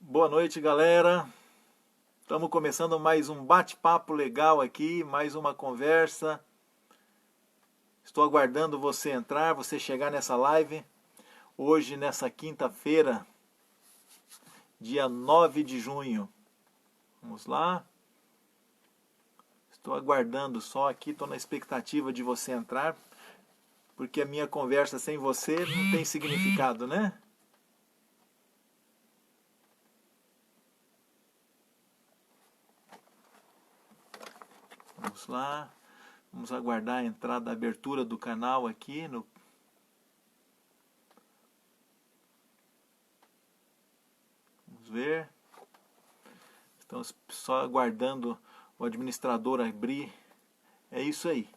Boa noite, galera. Estamos começando mais um bate-papo legal aqui, mais uma conversa. Estou aguardando você entrar, você chegar nessa live. Hoje, nessa quinta-feira, dia 9 de junho. Vamos lá. Estou aguardando só aqui, estou na expectativa de você entrar, porque a minha conversa sem você não tem significado, né? Vamos lá. Vamos aguardar a entrada, a abertura do canal aqui no... Vamos ver. Estamos só aguardando o administrador abrir. É isso aí.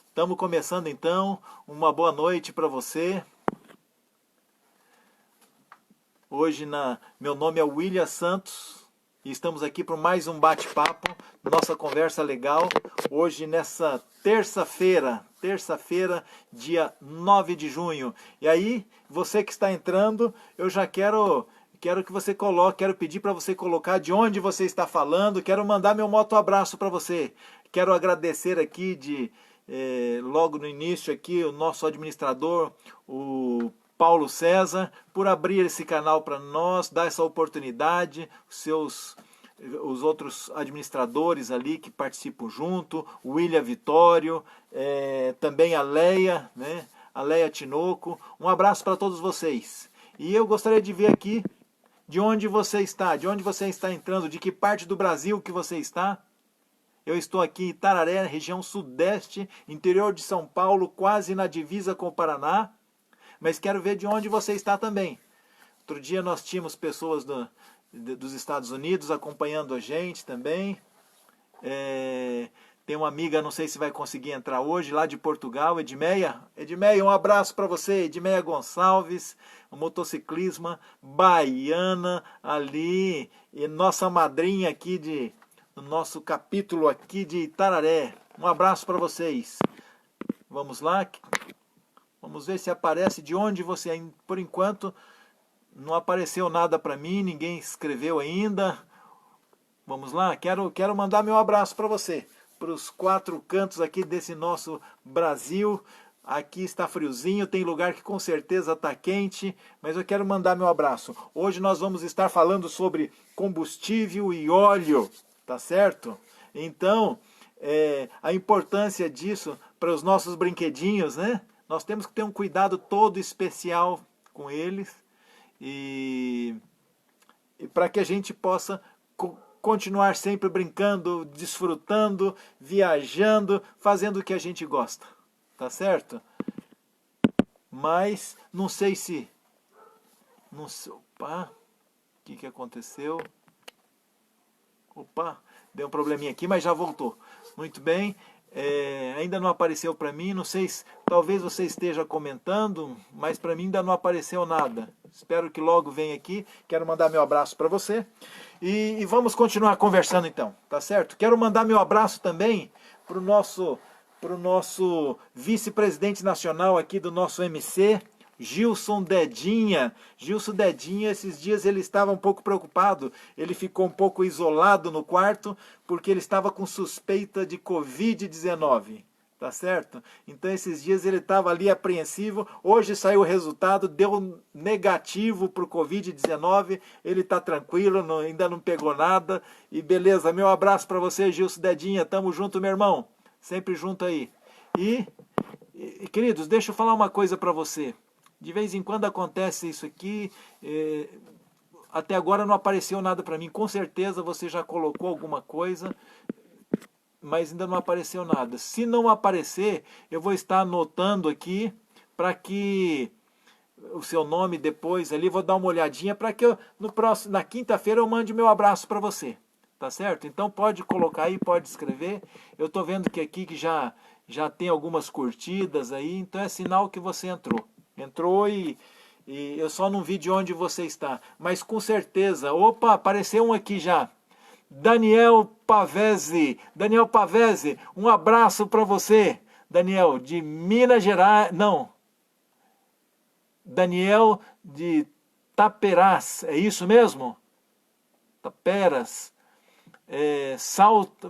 Estamos começando então. Uma boa noite para você. Hoje meu nome é William Santos e estamos aqui para mais um bate-papo, nossa conversa legal. Hoje nessa terça-feira, dia 9 de junho. E aí, você que está entrando, eu já quero que você coloque, quero pedir para você colocar de onde você está falando, quero mandar meu moto abraço para você. Quero agradecer aqui logo no início aqui o nosso administrador, o Paulo César, por abrir esse canal para nós, dar essa oportunidade, os outros administradores ali que participam junto, o William Vitório, também a Leia, né? A Leia Tinoco. Um abraço para todos vocês. E eu gostaria de ver aqui de onde você está entrando, de que parte do Brasil que você está. Eu estou aqui em Itararé, região sudeste, interior de São Paulo, quase na divisa com o Paraná. Mas quero ver de onde você está também. Outro dia nós tínhamos pessoas dos Estados Unidos acompanhando a gente também. Tem uma amiga, não sei se vai conseguir entrar hoje, lá de Portugal, Edmeia. Edmeia, um abraço para você, Edmeia Gonçalves, motociclismo baiana ali, e nossa madrinha aqui do nosso capítulo aqui de Itararé. Um abraço para vocês. Vamos lá. Vamos ver se aparece de onde você... Por enquanto, não apareceu nada para mim, ninguém escreveu ainda. Vamos lá, quero mandar meu abraço para você, para os 4 cantos aqui desse nosso Brasil. Aqui está friozinho, tem lugar que com certeza está quente, mas eu quero mandar meu abraço. Hoje nós vamos estar falando sobre combustível e óleo, tá certo? Então, a importância disso para os nossos brinquedinhos, né? Nós temos que ter um cuidado todo especial com eles e para que a gente possa continuar sempre brincando, desfrutando, viajando, fazendo o que a gente gosta, tá certo? Mas não sei se... Opa, o que aconteceu? Opa, deu um probleminha aqui, mas já voltou. Muito bem. Ainda não apareceu para mim, não sei se talvez você esteja comentando, mas para mim ainda não apareceu nada. Espero que logo venha aqui. Quero mandar meu abraço para você e vamos continuar conversando então, tá certo? Quero mandar meu abraço também para o nosso vice-presidente nacional aqui do nosso MC, Gilson Dedinha. Gilson Dedinha, esses dias ele estava um pouco preocupado, ele ficou um pouco isolado no quarto, porque ele estava com suspeita de Covid-19, tá certo? Então esses dias ele estava ali apreensivo, hoje saiu o resultado, deu negativo para o Covid-19, ele está tranquilo, ainda não pegou nada, e beleza, meu abraço para você, Gilson Dedinha, tamo junto, meu irmão, sempre junto aí. E queridos, deixa eu falar uma coisa para você. De vez em quando acontece isso aqui, até agora não apareceu nada para mim. Com certeza você já colocou alguma coisa, mas ainda não apareceu nada. Se não aparecer, eu vou estar anotando aqui para que o seu nome depois ali, vou dar uma olhadinha para que na quinta-feira eu mande meu abraço para você. Tá certo? Então pode colocar aí, pode escrever. Eu estou vendo que aqui que já tem algumas curtidas aí, então é sinal que você entrou. Entrou e eu só não vi de onde você está. Mas com certeza, opa, apareceu um aqui já. Daniel Pavese. Daniel Pavese, um abraço para você. Daniel, de Minas Gerais, não. Daniel de Taperás, é isso mesmo? Taperas.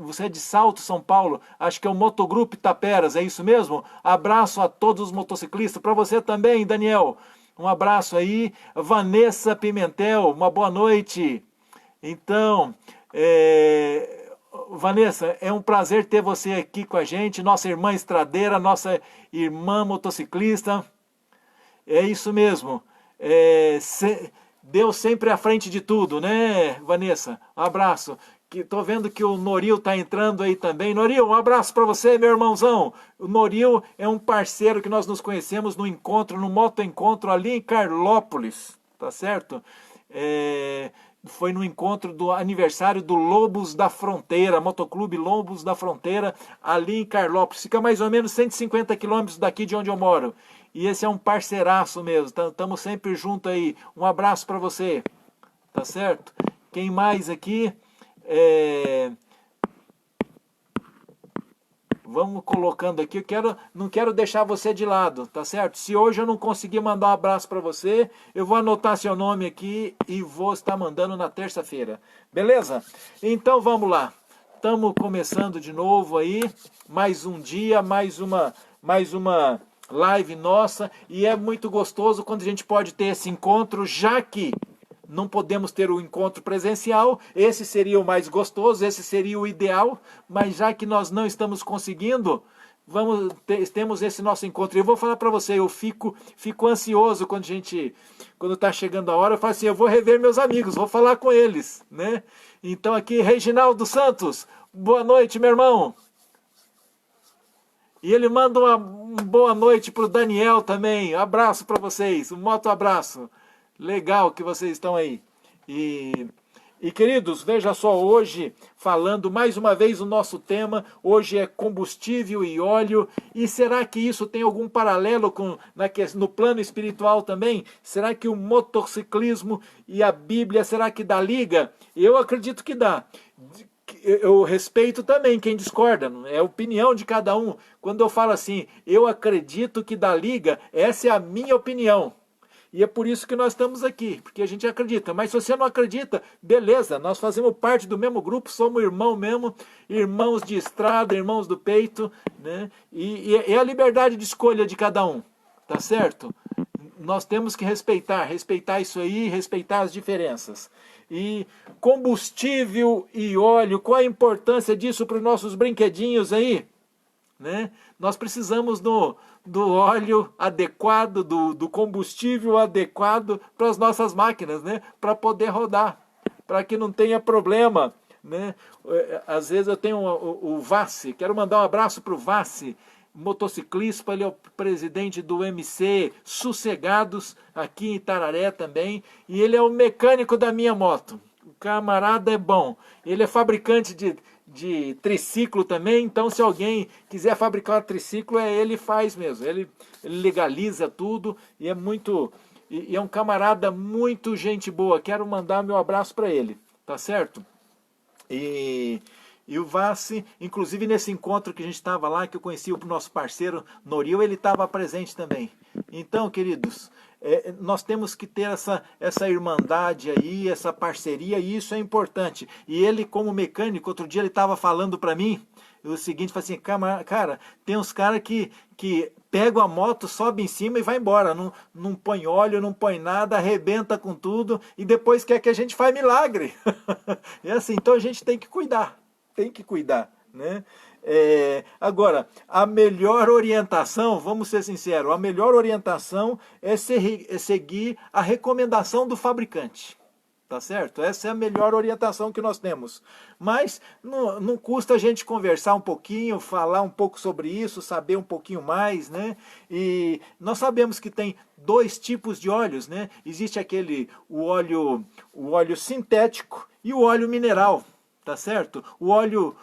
Você é de Salto, São Paulo, acho que é o Motogrupo Taperas, é isso mesmo? Abraço a todos os motociclistas, para você também, Daniel, um abraço aí. Vanessa Pimentel, uma boa noite. Então, Vanessa, é um prazer ter você aqui com a gente, nossa irmã estradeira, nossa irmã motociclista, é isso mesmo, Deus sempre à frente de tudo, né, Vanessa? Um abraço. Tô vendo que o Noril tá entrando aí também. Noril, um abraço para você, meu irmãozão. O Noril é um parceiro que nós nos conhecemos no encontro, no motoencontro ali em Carlópolis, tá certo? Foi no encontro do aniversário do Lobos da Fronteira, Motoclube Lobos da Fronteira, ali em Carlópolis. Fica mais ou menos 150 quilômetros daqui de onde eu moro. E esse é um parceiraço mesmo, estamos sempre junto aí. Um abraço para você, tá certo? Quem mais aqui? Vamos colocando aqui, não quero deixar você de lado, tá certo? Se hoje eu não conseguir mandar um abraço para você, eu vou anotar seu nome aqui e vou estar mandando na terça-feira, beleza? Então vamos lá, estamos começando de novo aí, mais um dia, mais uma live nossa, e é muito gostoso quando a gente pode ter esse encontro, já que não podemos ter o encontro presencial, esse seria o mais gostoso, esse seria o ideal, mas já que nós não estamos conseguindo, temos esse nosso encontro. Eu vou falar para você, eu fico ansioso quando está chegando a hora, eu falo assim, eu vou rever meus amigos, vou falar com eles, né? Então aqui, Reginaldo Santos, boa noite, meu irmão. E ele manda uma boa noite para o Daniel também, abraço para vocês, um moto abraço. Legal que vocês estão aí. E queridos, veja só, hoje, falando mais uma vez o nosso tema, hoje é combustível e óleo, e será que isso tem algum paralelo no plano espiritual também? Será que o motociclismo e a Bíblia, será que dá liga? Eu acredito que dá. Eu respeito também quem discorda, é a opinião de cada um. Quando eu falo assim, eu acredito que dá liga, essa é a minha opinião. E é por isso que nós estamos aqui, porque a gente acredita. Mas se você não acredita, beleza, nós fazemos parte do mesmo grupo, somos irmão mesmo, irmãos de estrada, irmãos do peito, né? E é a liberdade de escolha de cada um, tá certo? Nós temos que respeitar isso aí, respeitar as diferenças. E combustível e óleo, qual a importância disso para os nossos brinquedinhos aí? Né? Nós precisamos do óleo adequado, do combustível adequado para as nossas máquinas, né? Para poder rodar, para que não tenha problema, né? Às vezes eu tenho o Vassi, quero mandar um abraço para o Vassi, motociclista, ele é o presidente do MC Sossegados, aqui em Itararé também, e ele é o mecânico da minha moto. O camarada é bom, ele é fabricante de triciclo também, então se alguém quiser fabricar um triciclo, ele faz mesmo, ele legaliza tudo, e é um camarada muito gente boa, quero mandar meu abraço para ele, tá certo? E o Vassi, inclusive nesse encontro que a gente estava lá, que eu conheci o nosso parceiro Noril, ele estava presente também. Então, queridos, nós temos que ter essa irmandade aí, essa parceria, e isso é importante. E ele, como mecânico, outro dia ele estava falando para mim o seguinte, falou assim, cara, tem uns caras que pegam a moto, sobe em cima e vai embora, não põe óleo, não põe nada, arrebenta com tudo, e depois quer que a gente faça milagre. É assim, então a gente tem que cuidar, né? Agora, a melhor orientação, vamos ser sinceros, a melhor orientação é seguir a recomendação do fabricante, tá certo? Essa é a melhor orientação que nós temos, mas não custa a gente conversar um pouquinho, falar um pouco sobre isso, saber um pouquinho mais, né? E nós sabemos que tem dois tipos de óleos, né? Existe o óleo sintético e o óleo mineral, tá certo? O óleo,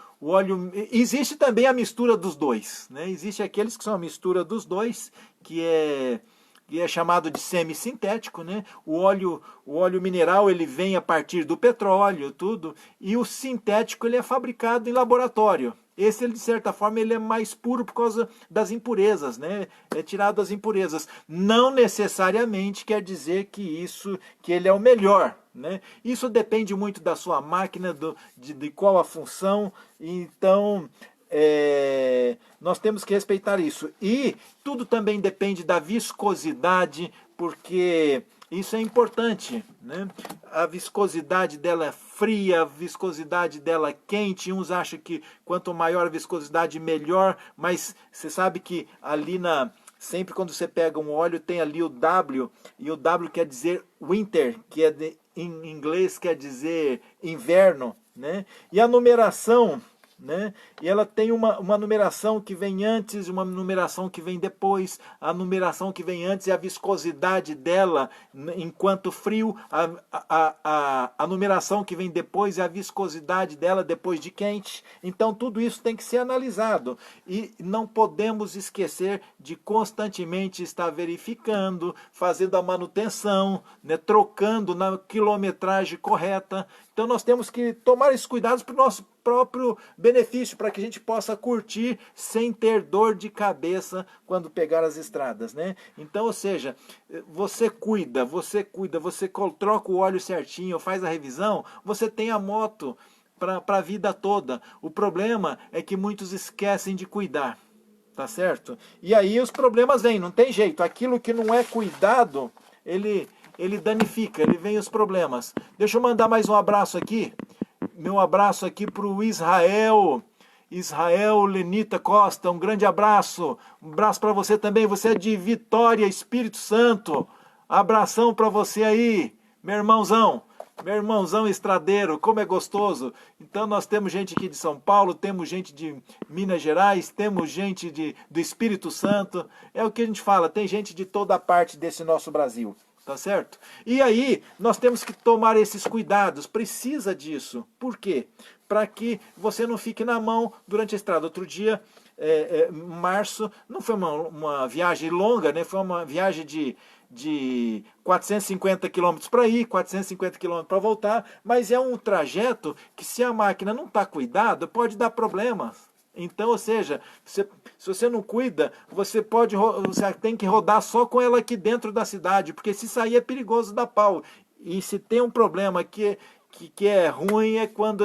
existe também a mistura dos dois, né? Existe aqueles que são a mistura dos dois, que é chamado de semissintético, né? O óleo mineral, ele vem a partir do petróleo, tudo, e o sintético, ele é fabricado em laboratório. Esse, ele, de certa forma, ele é mais puro por causa das impurezas, né? É tirado as impurezas. Não necessariamente quer dizer que ele é o melhor, né? Isso depende muito da sua máquina, de qual a função. Então, nós temos que respeitar isso. E tudo também depende da viscosidade, porque isso é importante, né? A viscosidade dela é fria, a viscosidade dela é quente. Uns acham que quanto maior a viscosidade, melhor, mas você sabe que ali sempre quando você pega um óleo tem ali o W, e o W quer dizer winter, que em inglês quer dizer inverno, né? E a numeração, né? E ela tem uma numeração que vem antes, uma numeração que vem depois. A numeração que vem antes é a viscosidade dela enquanto frio. A numeração que vem depois é a viscosidade dela depois de quente. Então tudo isso tem que ser analisado. E não podemos esquecer de constantemente estar verificando, fazendo a manutenção, né? Trocando na quilometragem correta. Então nós temos que tomar esses cuidados para o nosso próprio benefício, para que a gente possa curtir sem ter dor de cabeça quando pegar as estradas, né? Então, ou seja, você cuida, você troca o óleo certinho, faz a revisão, você tem a moto para a vida toda. O problema é que muitos esquecem de cuidar, tá certo? E aí os problemas vêm, não tem jeito. Aquilo que não é cuidado, ele danifica, ele vem os problemas. Deixa eu mandar mais um abraço aqui. Meu abraço aqui para o Israel Lenita Costa, um grande abraço. Um abraço para você também, você é de Vitória, Espírito Santo. Abração para você aí, meu irmãozão estradeiro, como é gostoso. Então nós temos gente aqui de São Paulo, temos gente de Minas Gerais, temos gente do Espírito Santo. É o que a gente fala, tem gente de toda parte desse nosso Brasil. Tá certo? E aí, nós temos que tomar esses cuidados, precisa disso. Por quê? Para que você não fique na mão durante a estrada. Outro dia, março, não foi uma viagem longa, né? Foi uma viagem de 450 km para ir, 450 km para voltar, mas é um trajeto que, se a máquina não está cuidada, pode dar problemas. Então, ou seja, se você não cuida, você tem que rodar só com ela aqui dentro da cidade, porque se sair é perigoso dar pau. E se tem um problema que é ruim, é quando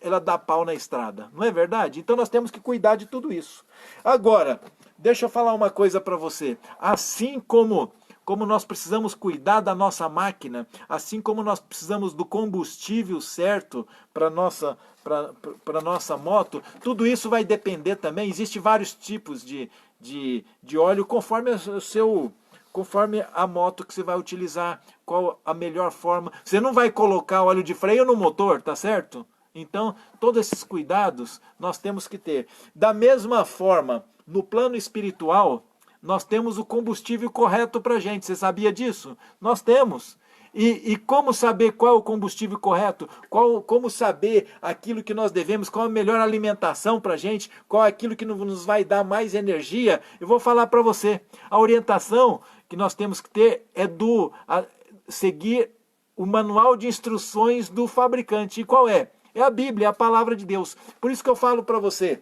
ela dá pau na estrada. Não é verdade? Então nós temos que cuidar de tudo isso. Agora, deixa eu falar uma coisa para você. Assim como nós precisamos cuidar da nossa máquina, assim como nós precisamos do combustível certo para a nossa moto, tudo isso vai depender também. Existem vários tipos de óleo conforme conforme a moto que você vai utilizar, qual a melhor forma. Você não vai colocar óleo de freio no motor, tá certo? Então, todos esses cuidados nós temos que ter. Da mesma forma, no plano espiritual, nós temos o combustível correto para a gente. Você sabia disso? Nós temos. E como saber qual é o combustível correto? Como saber aquilo que nós devemos? Qual a melhor alimentação para a gente? Qual é aquilo que nos vai dar mais energia? Eu vou falar para você. A orientação que nós temos que ter é seguir o manual de instruções do fabricante. E qual é? É a Bíblia, é a palavra de Deus. Por isso que eu falo para você.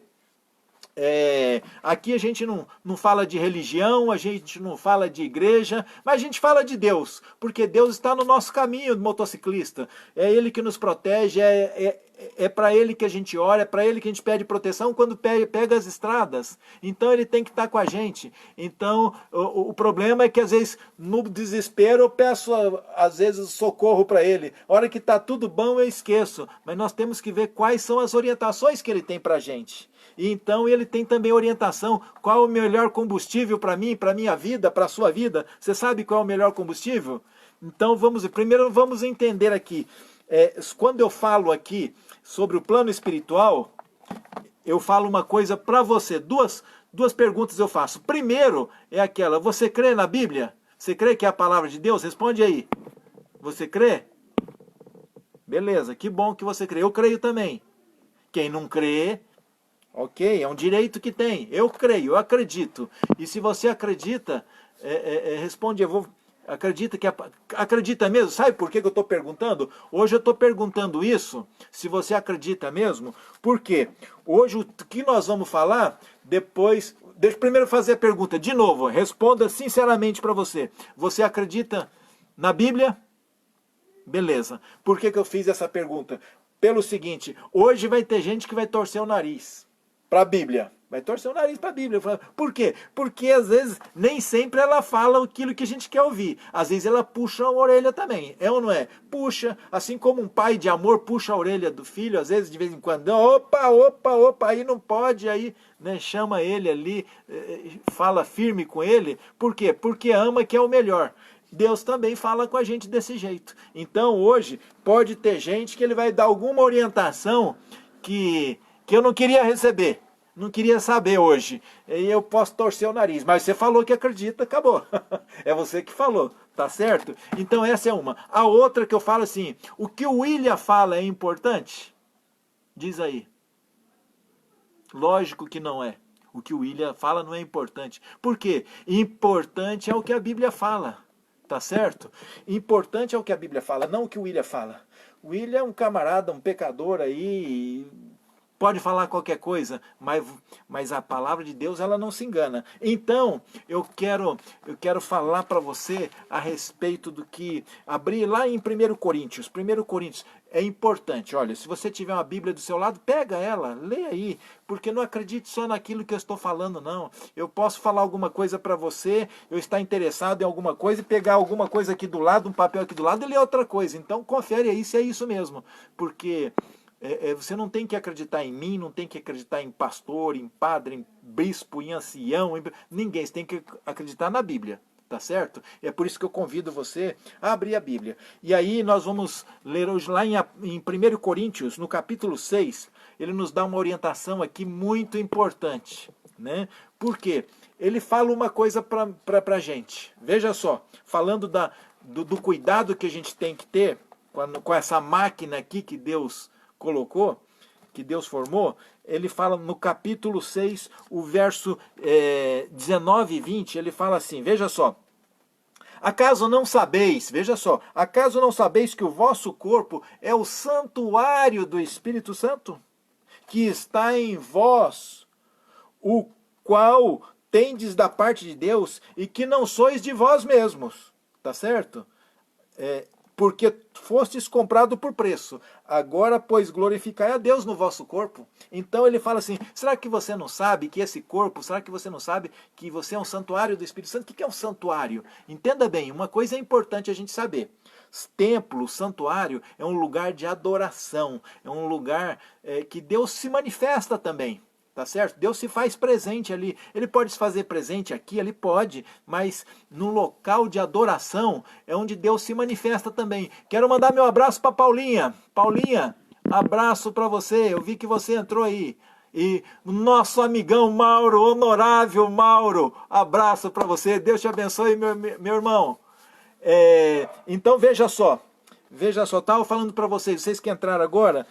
Aqui a gente não fala de religião, a gente não fala de igreja, mas a gente fala de Deus, porque Deus está no nosso caminho, motociclista. É Ele que nos protege, é para Ele que a gente ora, é para Ele que a gente pede proteção quando pega as estradas. Então Ele tem que estar com a gente. Então o problema é que às vezes no desespero eu peço às vezes socorro para Ele. A hora que está tudo bom eu esqueço, mas nós temos que ver quais são as orientações que Ele tem para a gente. E então ele tem também orientação, qual é o melhor combustível para mim, para a minha vida, para a sua vida. Você sabe qual é o melhor combustível? Então primeiro vamos entender aqui. Quando eu falo aqui sobre o plano espiritual, eu falo uma coisa para você. Duas perguntas eu faço. Primeiro é aquela, você crê na Bíblia? Você crê que é a palavra de Deus? Responde aí. Você crê? Beleza, que bom que você crê. Eu creio também. Quem não crê... Ok, é um direito que tem. Eu creio, eu acredito. E se você acredita, responde, Acredita mesmo? Sabe por que eu estou perguntando? Hoje eu estou perguntando isso, se você acredita mesmo. Por quê? Hoje o que nós vamos falar, depois... Deixa eu primeiro fazer a pergunta, de novo, responda sinceramente para você. Você acredita na Bíblia? Beleza. Por que eu fiz essa pergunta? Pelo seguinte, hoje vai ter gente que vai torcer o nariz para a Bíblia. Vai torcer o nariz para a Bíblia. Por quê? Porque às vezes nem sempre ela fala aquilo que a gente quer ouvir. Às vezes ela puxa a orelha também. É ou não é? Puxa, assim como um pai de amor puxa a orelha do filho, às vezes de vez em quando, opa, aí não pode, aí né, chama ele ali, fala firme com ele. Por quê? Porque ama que é o melhor. Deus também fala com a gente desse jeito. Então hoje pode ter gente que ele vai dar alguma orientação que eu não queria receber. Não queria saber hoje. E eu posso torcer o nariz. Mas você falou que acredita, acabou. É você que falou, tá certo? Então essa é uma. A outra que eu falo assim, o que o William fala é importante? Diz aí. Lógico que não é. O que o William fala não é importante. Por quê? Importante é o que a Bíblia fala. Tá certo? Importante é o que a Bíblia fala, não o que o William fala. O William é um camarada, um pecador aí... Pode falar qualquer coisa, mas a palavra de Deus ela não se engana. Então, eu quero falar para você a respeito do que... Abrir lá em 1 Coríntios. 1 Coríntios é importante. Olha, se você tiver uma Bíblia do seu lado, pega ela, lê aí. Porque não acredite só naquilo que eu estou falando, não. Eu posso falar alguma coisa para você, eu estar interessado em alguma coisa e pegar alguma coisa aqui do lado, um papel aqui do lado e ler outra coisa. Então, confere aí se é isso mesmo. Porque... você não tem que acreditar em mim, não tem que acreditar em pastor, em padre, em bispo, em ancião, ninguém. Você tem que acreditar na Bíblia, tá certo? É por isso que eu convido você a abrir a Bíblia. E aí nós vamos ler hoje lá em 1 Coríntios, no capítulo 6, ele nos dá uma orientação aqui muito importante, né? Por quê? Ele fala uma coisa para a gente. Veja só, falando do cuidado que a gente tem que ter com essa máquina aqui que Deus colocou, que Deus formou, ele fala no capítulo 6, o verso 19 e 20, ele fala assim, veja só, acaso não sabeis, veja só, acaso não sabeis que o vosso corpo é o santuário do Espírito Santo, que está em vós, o qual tendes da parte de Deus, e que não sois de vós mesmos, tá certo? Porque fostes comprado por preço. Agora, pois, glorificai a Deus no vosso corpo. Então ele fala assim, será que você não sabe que esse corpo, será que você não sabe que você é um santuário do Espírito Santo? O que é um santuário? Entenda bem, uma coisa é importante a gente saber. Templo, santuário, é um lugar de adoração, é um lugar que Deus se manifesta também. Tá certo? Deus se faz presente ali. Ele pode se fazer presente aqui, ele pode, mas no local de adoração é onde Deus se manifesta também. Quero mandar meu abraço para Paulinha. Paulinha, abraço para você. Eu vi que você entrou aí. E nosso amigão Mauro, honorável Mauro, abraço para você. Deus te abençoe, meu irmão. Então veja só, estava falando para vocês que entraram agora,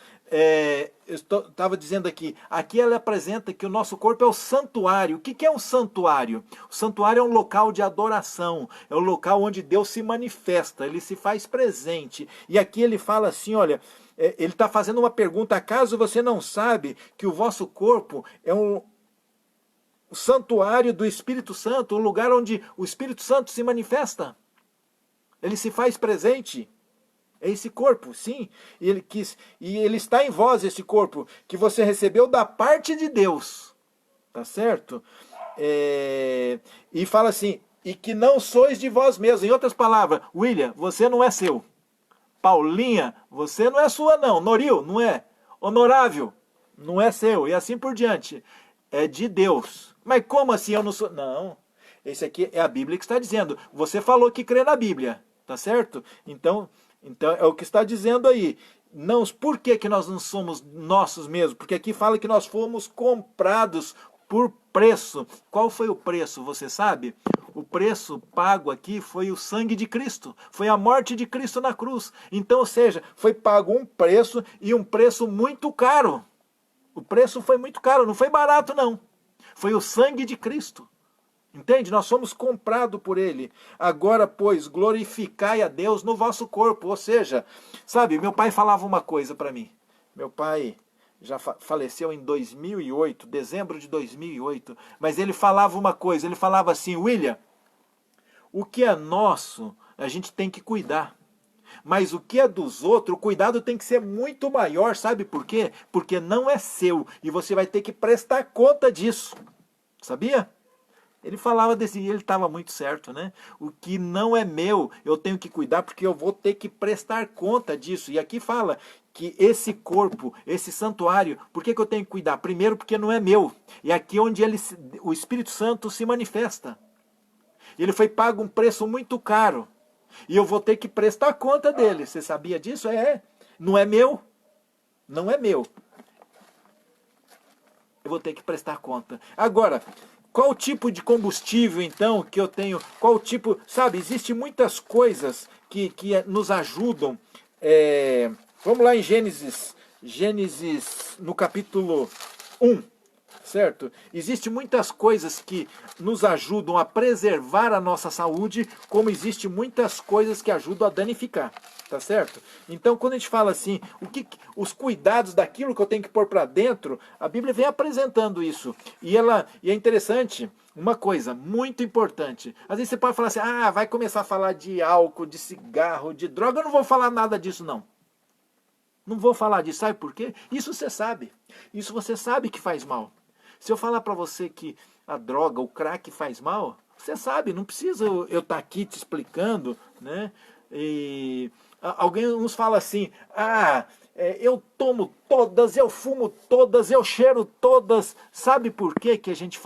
eu estava dizendo aqui ela apresenta que o nosso corpo é o santuário. O que é um santuário? O santuário é um local de adoração, é um local onde Deus se manifesta, ele se faz presente. E aqui ele fala assim, olha, ele está fazendo uma pergunta, acaso você não sabe que o vosso corpo é o santuário do Espírito Santo, um lugar onde o Espírito Santo se manifesta? Ele se faz presente. É esse corpo, sim. E ele está em vós, esse corpo, que você recebeu da parte de Deus. Tá certo? E fala assim, e que não sois de vós mesmos. Em outras palavras, William, você não é seu. Paulinha, você não é sua não. Noril, não é. Honorável, não é seu. E assim por diante. É de Deus. Mas como assim eu não sou? Não. Esse aqui é a Bíblia que está dizendo. Você falou que crê na Bíblia. Tá certo? Então é o que está dizendo aí. Não, por que nós não somos nossos mesmos? Porque aqui fala que nós fomos comprados por preço. Qual foi o preço, você sabe? O preço pago aqui foi o sangue de Cristo. Foi a morte de Cristo na cruz. Então, ou seja, foi pago um preço e um preço muito caro. O preço foi muito caro, não foi barato não. Foi o sangue de Cristo. Entende? Nós somos comprados por Ele. Agora, pois, glorificai a Deus no vosso corpo. Ou seja, sabe, meu pai falava uma coisa para mim. Meu pai já faleceu em 2008, dezembro de 2008. Mas ele falava uma coisa, ele falava assim: William, o que é nosso, a gente tem que cuidar. Mas o que é dos outros, o cuidado tem que ser muito maior, sabe por quê? Porque não é seu e você vai ter que prestar conta disso. Sabia? Ele falava desse, ele estava muito certo, né? O que não é meu, eu tenho que cuidar porque eu vou ter que prestar conta disso. E aqui fala que esse corpo, esse santuário, por que eu tenho que cuidar? Primeiro porque não é meu. E aqui onde o Espírito Santo se manifesta. Ele foi pago um preço muito caro. E eu vou ter que prestar conta dele. Você sabia disso? Não é meu. Não é meu. Eu vou ter que prestar conta. Agora, qual o tipo de combustível, então, que eu tenho? Qual o tipo... Sabe, existem muitas coisas que nos ajudam. Vamos lá em Gênesis, no capítulo 1, certo? Existem muitas coisas que nos ajudam a preservar a nossa saúde, como existem muitas coisas que ajudam a danificar. Tá certo? Então, quando a gente fala assim, os cuidados daquilo que eu tenho que pôr para dentro, a Bíblia vem apresentando isso. E é interessante, uma coisa muito importante. Às vezes você pode falar assim, vai começar a falar de álcool, de cigarro, de droga. Eu não vou falar nada disso, não. Não vou falar disso. Sabe por quê? Isso você sabe. Isso você sabe que faz mal. Se eu falar para você que a droga, o crack faz mal, você sabe, não precisa eu estar aqui te explicando, né? E alguém nos fala assim, eu tomo todas, eu fumo todas, eu cheiro todas. Sabe por quê que a gente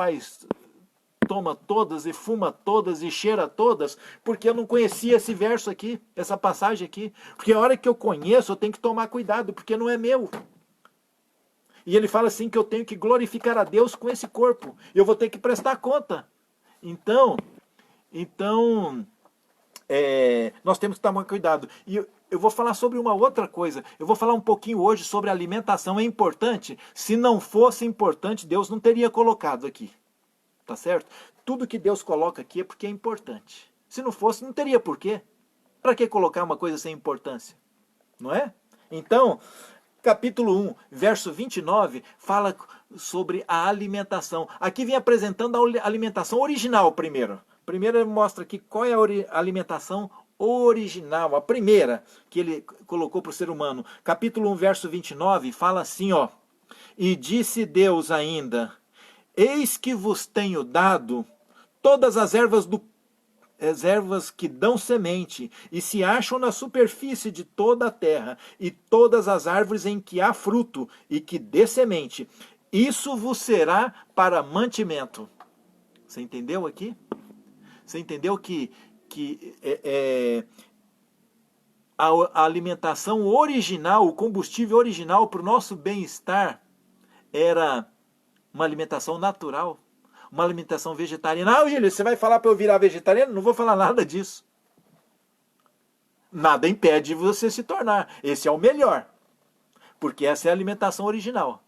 toma todas e fuma todas e cheira todas? Porque eu não conhecia esse verso aqui, essa passagem aqui. Porque a hora que eu conheço, eu tenho que tomar cuidado, porque não é meu. E ele fala assim que eu tenho que glorificar a Deus com esse corpo. Eu vou ter que prestar conta. Então nós temos que tomar cuidado. E eu vou falar sobre uma outra coisa. Eu vou falar um pouquinho hoje sobre alimentação. É importante. Se não fosse importante, Deus não teria colocado aqui. Tá certo? Tudo que Deus coloca aqui é porque é importante. Se não fosse, não teria porquê. Para que colocar uma coisa sem importância? Não é? Então, capítulo 1, verso 29, fala sobre a alimentação. Aqui vem apresentando a alimentação original primeiro. Primeiro ele mostra aqui qual é a alimentação original, a primeira que ele colocou para o ser humano. Capítulo 1, verso 29, fala assim, ó. E disse Deus ainda, eis que vos tenho dado todas as ervas que dão semente, e se acham na superfície de toda a terra, e todas as árvores em que há fruto, e que dê semente. Isso vos será para mantimento. Você entendeu aqui? Você entendeu que a alimentação original, o combustível original para o nosso bem-estar era uma alimentação natural, uma alimentação vegetariana. William, você vai falar para eu virar vegetariano? Não vou falar nada disso. Nada impede você se tornar. Esse é o melhor, porque essa é a alimentação original.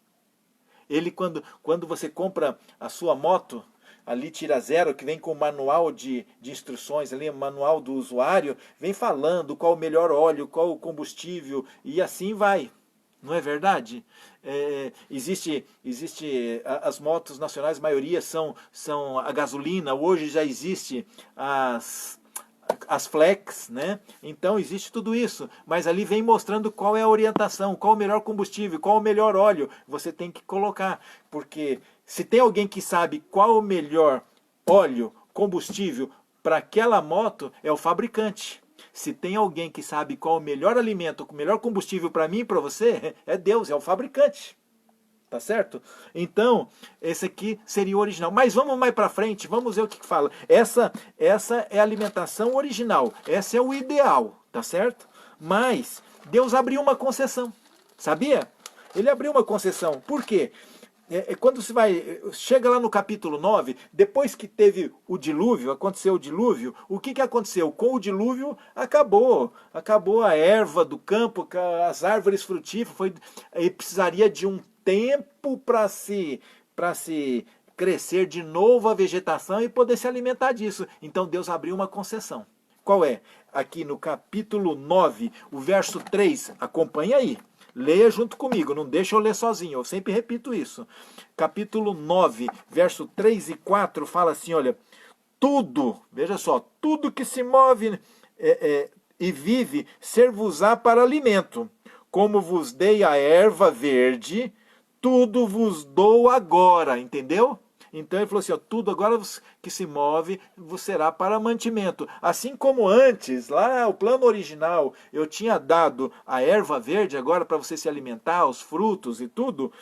Ele, quando você compra a sua moto, ali tira zero, que vem com o manual de instruções, ali, o manual do usuário, vem falando qual o melhor óleo, qual o combustível, e assim vai. Não é verdade? Existe as motos nacionais, a maioria são a gasolina, hoje já existe as flex, né? Então existe tudo isso, mas ali vem mostrando qual é a orientação, qual o melhor combustível, qual o melhor óleo você tem que colocar, porque se tem alguém que sabe qual o melhor óleo, combustível para aquela moto, é o fabricante. Se tem alguém que sabe qual o melhor alimento, o melhor combustível para mim e para você, é Deus, é o fabricante. Tá certo? Então, esse aqui seria o original. Mas vamos mais para frente, vamos ver o que fala. Essa é a alimentação original. Essa é o ideal, tá certo? Mas Deus abriu uma concessão. Sabia? Ele abriu uma concessão. Por quê? Quando você chega lá no capítulo 9, depois que teve o dilúvio, aconteceu o dilúvio, o que aconteceu? Com o dilúvio acabou a erva do campo, as árvores frutíferas, precisaria de um tempo para se crescer de novo a vegetação e poder se alimentar disso. Então Deus abriu uma concessão. Qual é? Aqui no capítulo 9, o verso 3, acompanha aí. Leia junto comigo, não deixa eu ler sozinho, eu sempre repito isso. Capítulo 9, verso 3 e 4 fala assim, olha, tudo, veja só, tudo que se move e vive, ser-vos-á para alimento. Como vos dei a erva verde, tudo vos dou agora, entendeu? Então ele falou assim, ó, tudo agora que se move vos será para mantimento. Assim como antes, lá o plano original, eu tinha dado a erva verde agora para você se alimentar, os frutos e tudo,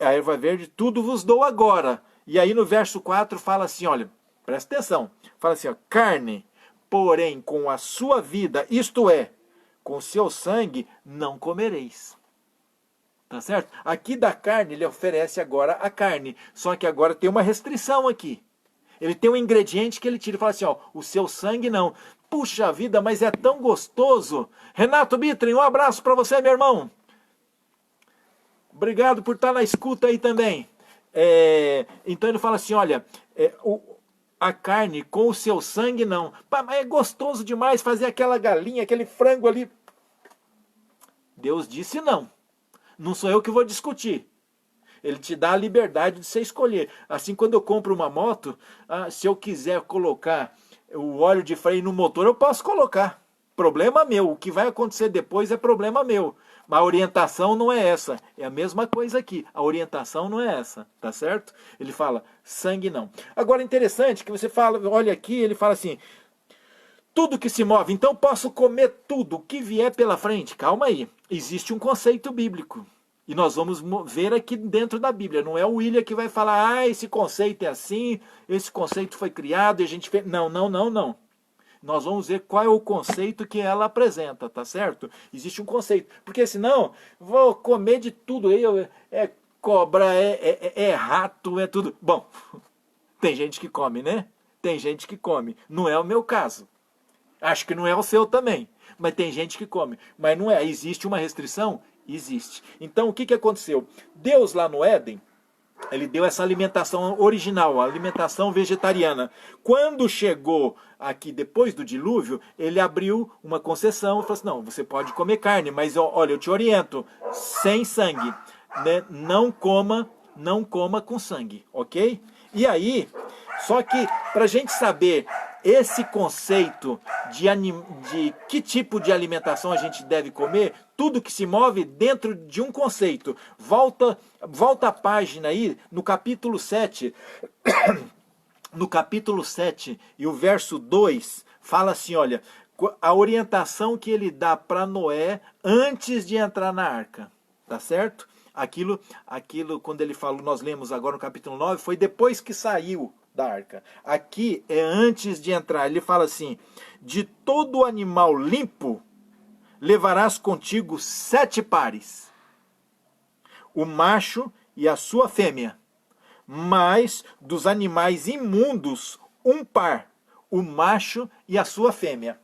a erva verde, tudo vos dou agora. E aí no verso 4 fala assim, olha, presta atenção, fala assim, ó, carne, porém com a sua vida, isto é, com seu sangue, não comereis. Tá certo? Aqui da carne, ele oferece agora a carne. Só que agora tem uma restrição aqui. Ele tem um ingrediente que ele tira e fala assim, ó, o seu sangue não. Puxa vida, mas é tão gostoso. Renato Bitrin, um abraço para você, meu irmão. Obrigado por estar na escuta aí também. Então ele fala assim, olha, a carne com o seu sangue não. Pá, mas é gostoso demais fazer aquela galinha, aquele frango ali. Deus disse não. Não sou eu que vou discutir. Ele te dá a liberdade de você escolher. Assim, quando eu compro uma moto, se eu quiser colocar o óleo de freio no motor, eu posso colocar. Problema meu. O que vai acontecer depois é problema meu. Mas a orientação não é essa. É a mesma coisa aqui. A orientação não é essa. Tá certo? Ele fala, sangue não. Agora, interessante que você fala, olha aqui, ele fala assim, tudo que se move, então posso comer tudo o que vier pela frente. Calma aí, existe um conceito bíblico. E nós vamos ver aqui dentro da Bíblia. Não é o William que vai falar, esse conceito é assim, esse conceito foi criado e a gente fez... Não, não, não, não. Nós vamos ver qual é o conceito que ela apresenta, tá certo? Existe um conceito. Porque senão, vou comer de tudo. É cobra, é rato, é tudo. Bom, tem gente que come, né? Tem gente que come. Não é o meu caso. Acho que não é o seu também, mas tem gente que come. Mas não é, existe uma restrição? Existe. Então o que aconteceu? Deus lá no Éden, ele deu essa alimentação original, a alimentação vegetariana. Quando chegou aqui depois do dilúvio, ele abriu uma concessão e falou assim, não, você pode comer carne, mas olha, eu te oriento, sem sangue, né? Não coma com sangue, ok? E aí, só que para a gente saber esse conceito de que tipo de alimentação a gente deve comer, tudo que se move dentro de um conceito. Volta a página aí, no capítulo 7, no capítulo 7 e o verso 2, fala assim, olha, a orientação que ele dá para Noé antes de entrar na arca, tá certo? Aquilo, quando ele falou, nós lemos agora no capítulo 9, foi depois que saiu da arca. Aqui é antes de entrar. Ele fala assim, de todo animal limpo, levarás contigo 7 pares, o macho e a sua fêmea, mas dos animais imundos, 1 par, o macho e a sua fêmea.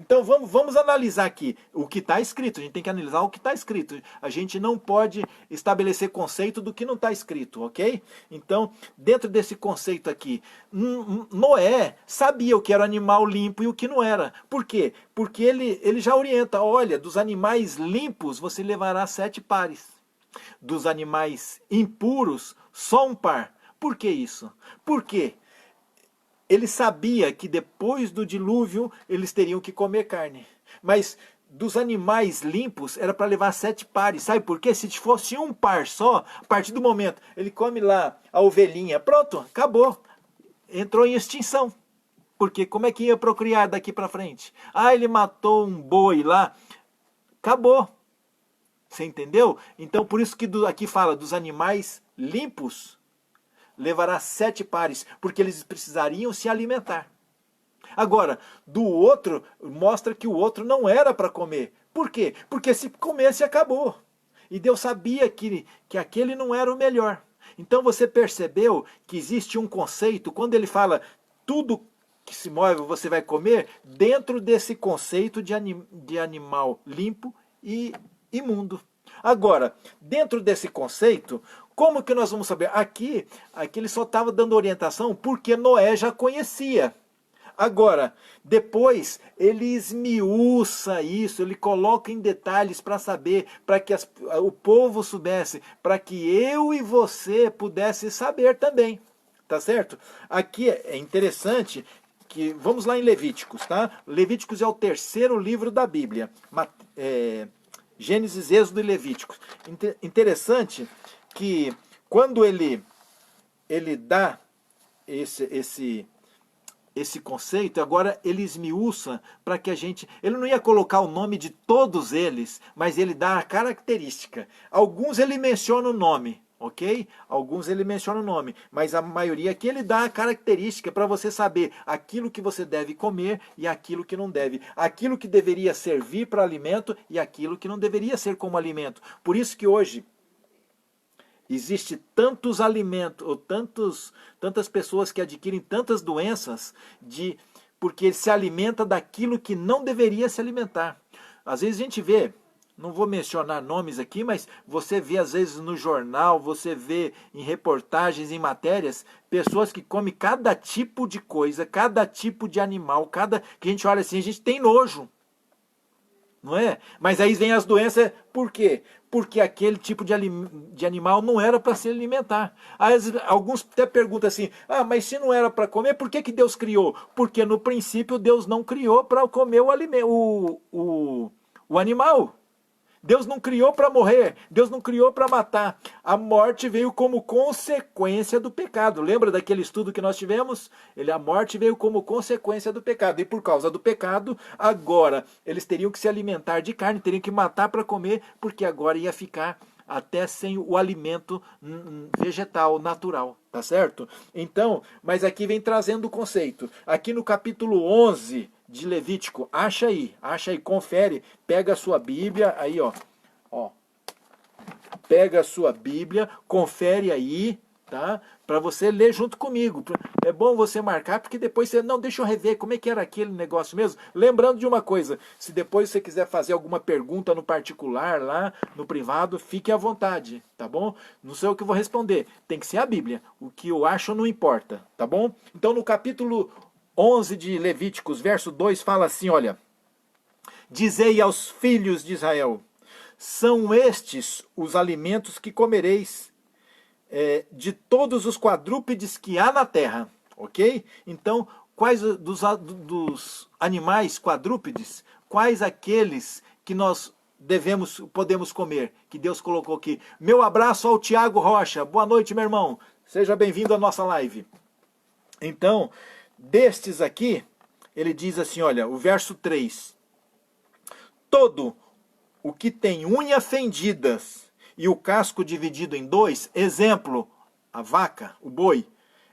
Então vamos analisar aqui o que está escrito. A gente tem que analisar o que está escrito. A gente não pode estabelecer conceito do que não está escrito, ok? Então, dentro desse conceito aqui, Noé sabia o que era animal limpo e o que não era. Por quê? Porque ele já orienta, olha, dos animais limpos você levará 7 pares. Dos animais impuros, só 1 par. Por que isso? Por quê? Ele sabia que depois do dilúvio eles teriam que comer carne. Mas dos animais limpos era para levar 7 pares. Sabe por quê? Se fosse 1 par só, a partir do momento ele come lá a ovelhinha, pronto, acabou. Entrou em extinção. Porque como é que ia procriar daqui para frente? Ele matou um boi lá, acabou. Você entendeu? Então por isso que aqui fala dos animais limpos, levará 7 pares, porque eles precisariam se alimentar. Agora, do outro, mostra que o outro não era para comer. Por quê? Porque se comesse, acabou. E Deus sabia que aquele não era o melhor. Então você percebeu que existe um conceito, quando ele fala tudo que se move você vai comer, dentro desse conceito de animal limpo e imundo. Agora, dentro desse conceito, como que nós vamos saber? Aqui ele só estava dando orientação porque Noé já conhecia. Agora, depois ele esmiuça isso, ele coloca em detalhes para saber, para que o povo soubesse, para que eu e você pudesse saber também. Tá certo? Aqui é interessante que, vamos lá em Levíticos, tá? Levíticos é o terceiro livro da Bíblia. Gênesis, Êxodo e Levíticos. Interessante que quando ele dá esse conceito, agora ele esmiuça para que a gente... Ele não ia colocar o nome de todos eles, mas ele dá a característica. Alguns ele menciona o nome, ok? Alguns ele menciona o nome, mas a maioria aqui ele dá a característica para você saber aquilo que você deve comer e aquilo que não deve. Aquilo que deveria servir para alimento e aquilo que não deveria ser como alimento. Por isso que hoje existe tantos alimentos, ou tantas pessoas que adquirem tantas doenças, porque ele se alimenta daquilo que não deveria se alimentar. Às vezes a gente vê, não vou mencionar nomes aqui, mas você vê às vezes no jornal, você vê em reportagens, em matérias, pessoas que comem cada tipo de coisa, cada tipo de animal, que a gente olha assim, a gente tem nojo. Não é? Mas aí vem as doenças, por quê? Porque aquele tipo de animal não era para se alimentar. Aí, alguns até perguntam assim, mas se não era para comer, por que Deus criou? Porque no princípio Deus não criou para comer o animal. Deus não criou para morrer, Deus não criou para matar. A morte veio como consequência do pecado. Lembra daquele estudo que nós tivemos? A morte veio como consequência do pecado. E por causa do pecado, agora eles teriam que se alimentar de carne, teriam que matar para comer, porque agora ia ficar até sem o alimento vegetal, natural, tá certo? Então, mas aqui vem trazendo o conceito. Aqui no capítulo 11 de Levítico, acha aí, confere, pega a sua Bíblia, aí ó, pega a sua Bíblia, confere aí, tá? Para você ler junto comigo. É bom você marcar, porque depois você, não, deixa eu rever como é que era aquele negócio mesmo. Lembrando de uma coisa, se depois você quiser fazer alguma pergunta no particular, lá no privado, fique à vontade, tá bom? Não sei o que eu vou responder, tem que ser a Bíblia. O que eu acho não importa, tá bom? Então no capítulo 11 de Levíticos, verso 2, fala assim, olha: dizei aos filhos de Israel, são estes os alimentos que comereis de todos os quadrúpedes que há na terra, ok? Então, quais dos animais quadrúpedes, quais aqueles que nós podemos comer, que Deus colocou aqui? Meu abraço ao Tiago Rocha, boa noite, meu irmão, seja bem-vindo à nossa live. Então, destes aqui, ele diz assim, olha, o verso 3, todo o que tem unha fendidas e o casco dividido em dois, exemplo, a vaca, o boi,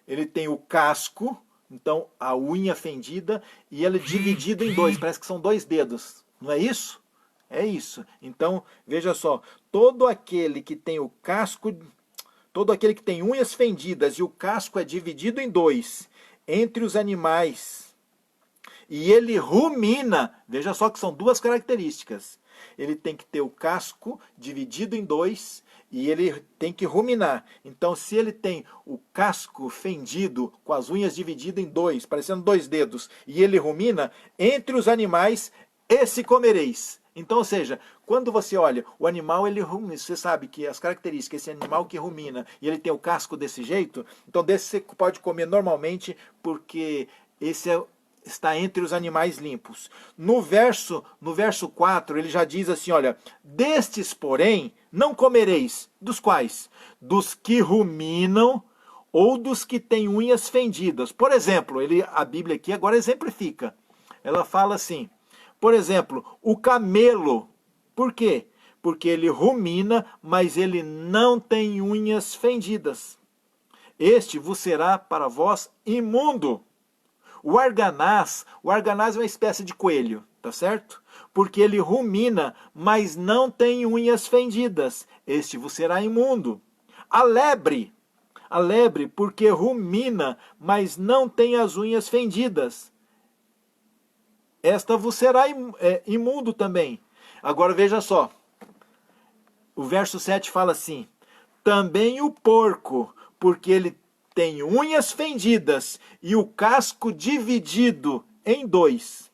ele tem o casco, então a unha fendida, e ele dividido em dois, parece que são 2 dedos, não é isso? É isso. Então, veja só, todo aquele que tem o casco, todo aquele que tem unhas fendidas e o casco é dividido em 2, entre os animais, e ele rumina, veja só que são 2 características, ele tem que ter o casco dividido em 2 e ele tem que ruminar. Então, se ele tem o casco fendido, com as unhas divididas em 2, parecendo 2 dedos, e ele rumina, entre os animais, esse comereis. Então, ou seja, quando você olha, o animal, ele rumina, você sabe que as características, esse animal que rumina, e ele tem o casco desse jeito, então desse você pode comer normalmente, porque esse está entre os animais limpos. No verso 4, ele já diz assim, olha, destes, porém, não comereis. Dos quais? Dos que ruminam ou dos que têm unhas fendidas. Por exemplo, a Bíblia aqui agora exemplifica. Ela fala assim, por exemplo, o camelo. Por quê? Porque ele rumina, mas ele não tem unhas fendidas. Este vos será para vós imundo. O arganaz é uma espécie de coelho, tá certo? Porque ele rumina, mas não tem unhas fendidas. Este vos será imundo. A lebre, porque rumina, mas não tem as unhas fendidas. Esta vos será imundo também. Agora veja só. o verso 7 fala assim: também o porco, porque ele tem unhas fendidas e o casco dividido em dois,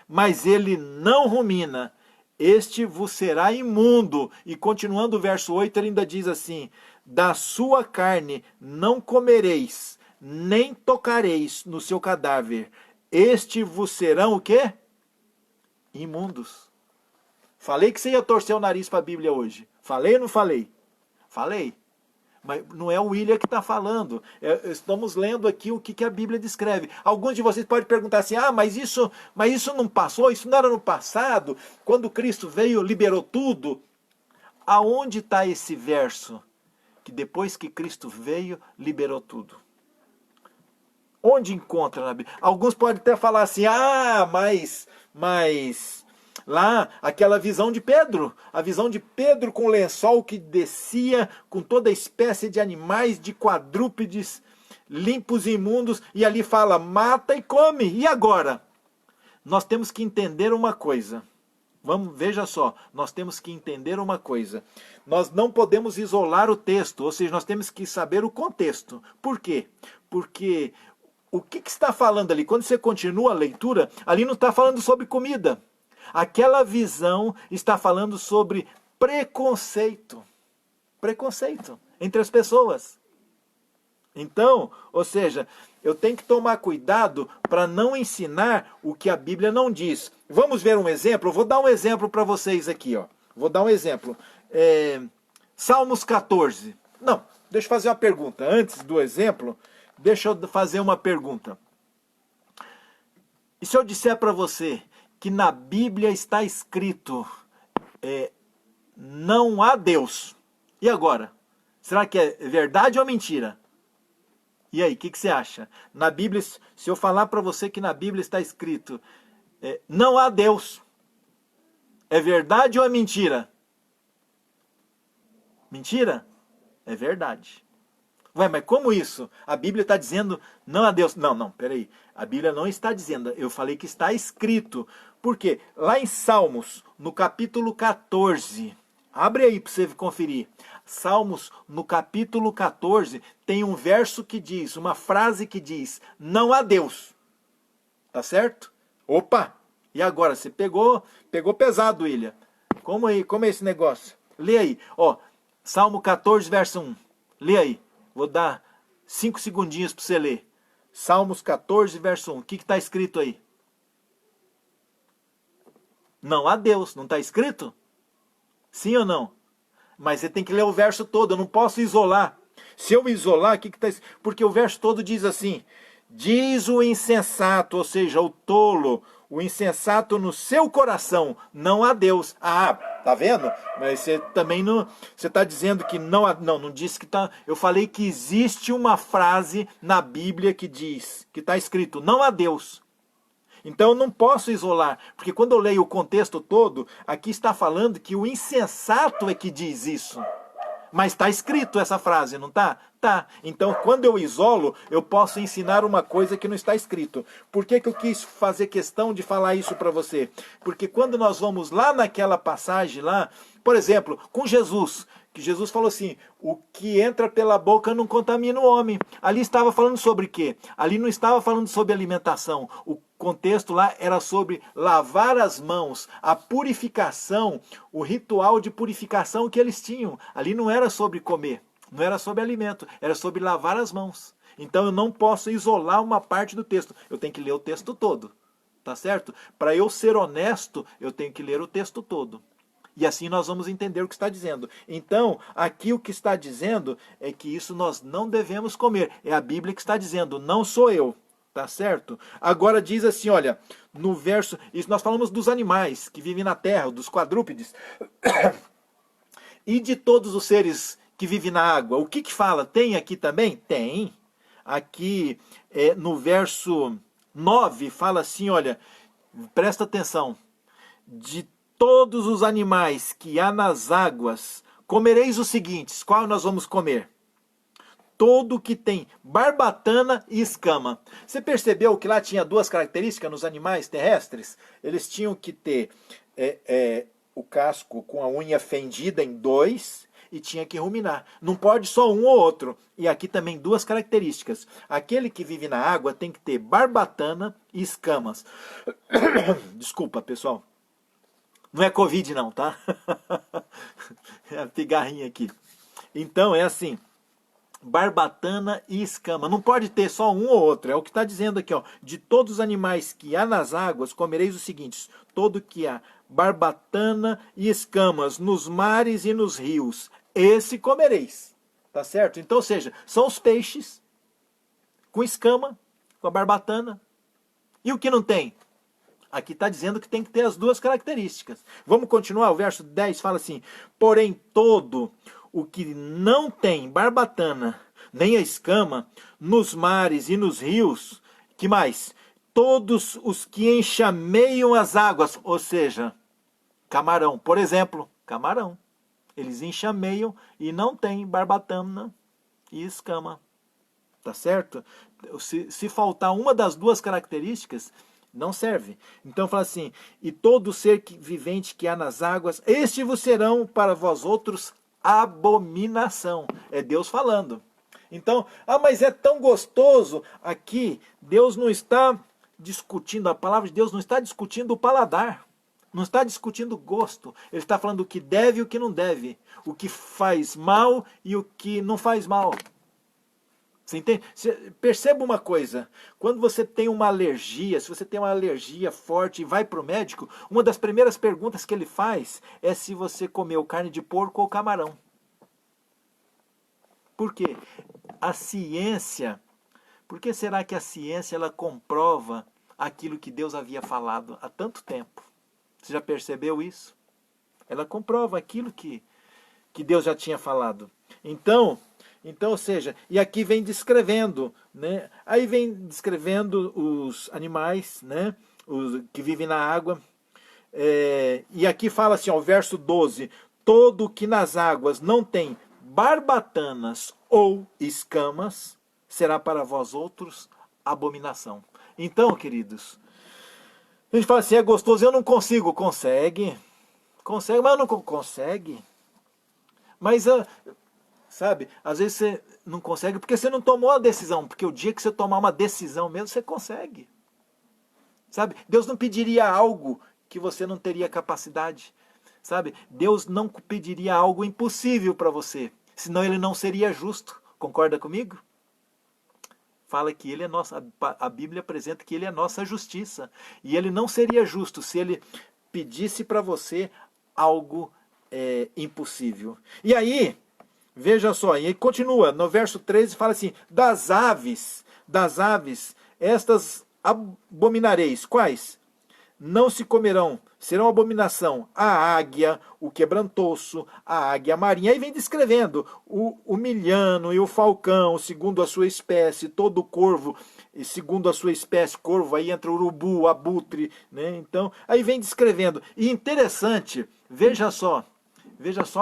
mas ele não rumina, este vos será imundo. E continuando o verso 8, ele ainda diz assim: da sua carne não comereis, nem tocareis no seu cadáver, este vos serão o quê? Imundos. Falei que você ia torcer o nariz para a Bíblia hoje. Falei ou não falei? Falei. Mas não é o William que está falando. Estamos lendo aqui o que a Bíblia descreve. Alguns de vocês podem perguntar assim: ah, mas isso não passou? Isso não era no passado? Quando Cristo veio, liberou tudo? Aonde está esse verso? Que depois que Cristo veio, liberou tudo. Onde encontra na Bíblia? Alguns podem até falar assim: ah, mas lá, aquela visão de Pedro, a visão de Pedro com o lençol que descia, com toda espécie de animais, de quadrúpedes, limpos e imundos, e ali fala: mata e come. E agora? Nós temos que entender uma coisa. Veja só, nós temos que entender uma coisa. Nós não podemos isolar o texto, ou seja, nós temos que saber o contexto. Por quê? Porque o que está falando ali? Quando você continua a leitura, ali não está falando sobre comida. Aquela visão está falando sobre preconceito. Preconceito entre as pessoas. Então, ou seja, eu tenho que tomar cuidado para não ensinar o que a Bíblia não diz. Vamos ver um exemplo? Eu vou dar um exemplo para vocês aqui. Ó. Vou dar um exemplo. Salmos 14. Não, deixa eu fazer uma pergunta. Antes do exemplo, deixa eu fazer uma pergunta. E se eu disser para você que na Bíblia está escrito não há Deus? E agora? Será que é verdade ou mentira? E aí, o que você acha? Na Bíblia, se eu falar para você que na Bíblia está escrito não há Deus, é verdade ou é mentira? Mentira? É verdade. Ué, mas como isso? A Bíblia está dizendo não há Deus. Não, peraí. A Bíblia não está dizendo. Eu falei que está escrito. Por quê? Lá em Salmos, no capítulo 14, abre aí para você conferir. Salmos, no capítulo 14, tem um verso que diz, uma frase que diz: não há Deus. Tá certo? Opa! E agora? Você pegou pesado, William. Como é esse negócio? Lê aí. Ó, Salmo 14, verso 1. Lê aí. Vou dar 5 segundinhos para você ler. Salmos 14, verso 1. O que está escrito aí? Não há Deus. Não está escrito? Sim ou não? Mas você tem que ler o verso todo. Eu não posso isolar. Se eu isolar, o que está escrito? Porque o verso todo diz assim: diz o insensato, ou seja, o tolo, o insensato no seu coração, não há Deus. Ah, tá vendo? Mas você também não... Você está dizendo que não há... Não disse que está... Eu falei que existe uma frase na Bíblia que diz, que está escrito, não há Deus. Então eu não posso isolar, porque quando eu leio o contexto todo, aqui está falando que o insensato é que diz isso. Mas está escrito essa frase, não está? Tá. Então, quando eu isolo, eu posso ensinar uma coisa que não está escrito. Por que eu quis fazer questão de falar isso para você? Porque quando nós vamos lá naquela passagem lá, por exemplo, com Jesus, que Jesus falou assim: o que entra pela boca não contamina o homem. Ali estava falando sobre o quê? Ali não estava falando sobre alimentação. O contexto lá era sobre lavar as mãos, a purificação, o ritual de purificação que eles tinham. Ali não era sobre comer, não era sobre alimento, era sobre lavar as mãos. Então eu não posso isolar uma parte do texto, eu tenho que ler o texto todo, tá certo? Para eu ser honesto, eu tenho que ler o texto todo. E assim nós vamos entender o que está dizendo. Então, aqui o que está dizendo é que isso nós não devemos comer. É a Bíblia que está dizendo, não sou eu. Tá certo? Agora diz assim, olha, no verso... Isso nós falamos dos animais que vivem na terra, dos quadrúpedes. E de todos os seres que vivem na água. O que fala? Tem aqui também? Tem. Aqui no verso 9 fala assim, olha, presta atenção. De todos os animais que há nas águas, comereis os seguintes. Qual nós vamos comer? Todo que tem barbatana e escama. Você percebeu que lá tinha duas características nos animais terrestres? Eles tinham que ter o casco com a unha fendida em dois e tinha que ruminar. Não pode só um ou outro. E aqui também duas características. Aquele que vive na água tem que ter barbatana e escamas. Desculpa, pessoal. Não é Covid não, tá? É a pigarrinha aqui. Então é assim, barbatana e escama. Não pode ter só um ou outro. É o que está dizendo aqui, ó. De todos os animais que há nas águas, comereis os seguintes: todo que há barbatana e escamas nos mares e nos rios, esse comereis. Tá certo? Então, ou seja, são os peixes com escama, com a barbatana. E o que não tem? Aqui está dizendo que tem que ter as duas características. Vamos continuar? O verso 10 fala assim: porém, todo o que não tem barbatana, nem a escama, nos mares e nos rios, que mais? Todos os que enxameiam as águas, ou seja, camarão. Por exemplo, camarão. Eles enxameiam e não tem barbatana e escama. Tá certo? Se faltar uma das duas características, não serve. Então fala assim: e todo ser vivente que há nas águas, estes vos serão para vós outros abominação. É Deus falando. Então, mas é tão gostoso. Aqui, Deus não está discutindo, a palavra de Deus não está discutindo o paladar. Não está discutindo o gosto. Ele está falando o que deve e o que não deve. O que faz mal e o que não faz mal. Você entende? Perceba uma coisa, quando você tem uma alergia, se você tem uma alergia forte e vai para o médico, uma das primeiras perguntas que ele faz é se você comeu carne de porco ou camarão. Por quê? A ciência, por que será que a ciência ela comprova aquilo que Deus havia falado há tanto tempo? Você já percebeu isso? Ela comprova aquilo que Deus já tinha falado. Então, ou seja, e aqui vem descrevendo, né? Aí vem descrevendo os animais, né? Os que vivem na água. E aqui fala assim, ó, o verso 12: todo que nas águas não tem barbatanas ou escamas, será para vós outros abominação. Então, queridos, a gente fala assim, é gostoso, eu não consigo. Consegue, mas não consegue. Mas sabe, às vezes você não consegue porque você não tomou a decisão. Porque o dia que você tomar uma decisão mesmo, você consegue. Sabe, Deus não pediria algo que você não teria capacidade. Sabe, Deus não pediria algo impossível para você. Senão ele não seria justo. Concorda comigo? Fala que ele é nossa, a Bíblia apresenta que ele é nossa justiça. E ele não seria justo se ele pedisse para você algo impossível. E aí, veja só, e aí continua, no verso 13 fala assim: das aves, estas abominareis. Quais? Não se comerão, serão abominação a águia, o quebrantoço, a águia marinha. Aí vem descrevendo o milhano e o falcão, segundo a sua espécie, todo corvo, segundo a sua espécie, corvo, aí entra o urubu, abutre, né? Então, aí vem descrevendo. E interessante, veja só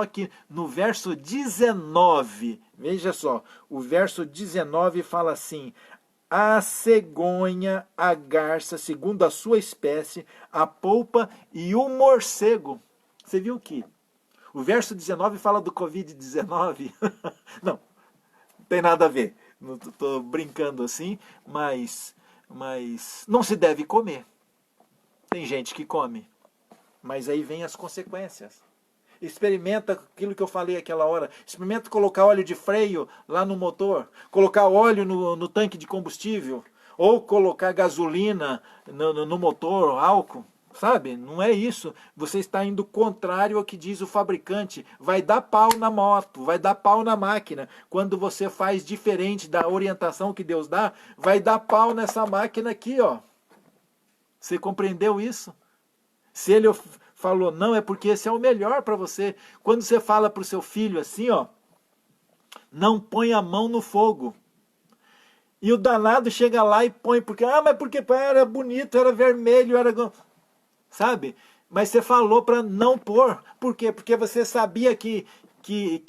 que no verso 19, veja só, o verso 19 fala assim: a cegonha, a garça, segundo a sua espécie, a polpa e o morcego. Você viu que o verso 19 fala do Covid-19? Não tem nada a ver. Estou brincando assim, mas não se deve comer. Tem gente que come, mas aí vem as consequências. Experimenta aquilo que eu falei aquela hora. Experimenta colocar óleo de freio lá no motor. Colocar óleo no tanque de combustível. Ou colocar gasolina no motor, álcool. Sabe? Não é isso. Você está indo contrário ao que diz o fabricante. Vai dar pau na moto. Vai dar pau na máquina. Quando você faz diferente da orientação que Deus dá, vai dar pau nessa máquina aqui, ó. Você compreendeu isso? Se ele falou não, é porque esse é o melhor para você. Quando você fala para o seu filho assim, ó, não põe a mão no fogo. E o danado chega lá e põe, mas porque era bonito, era vermelho, era... Sabe? Mas você falou para não pôr. Por quê? Porque você sabia que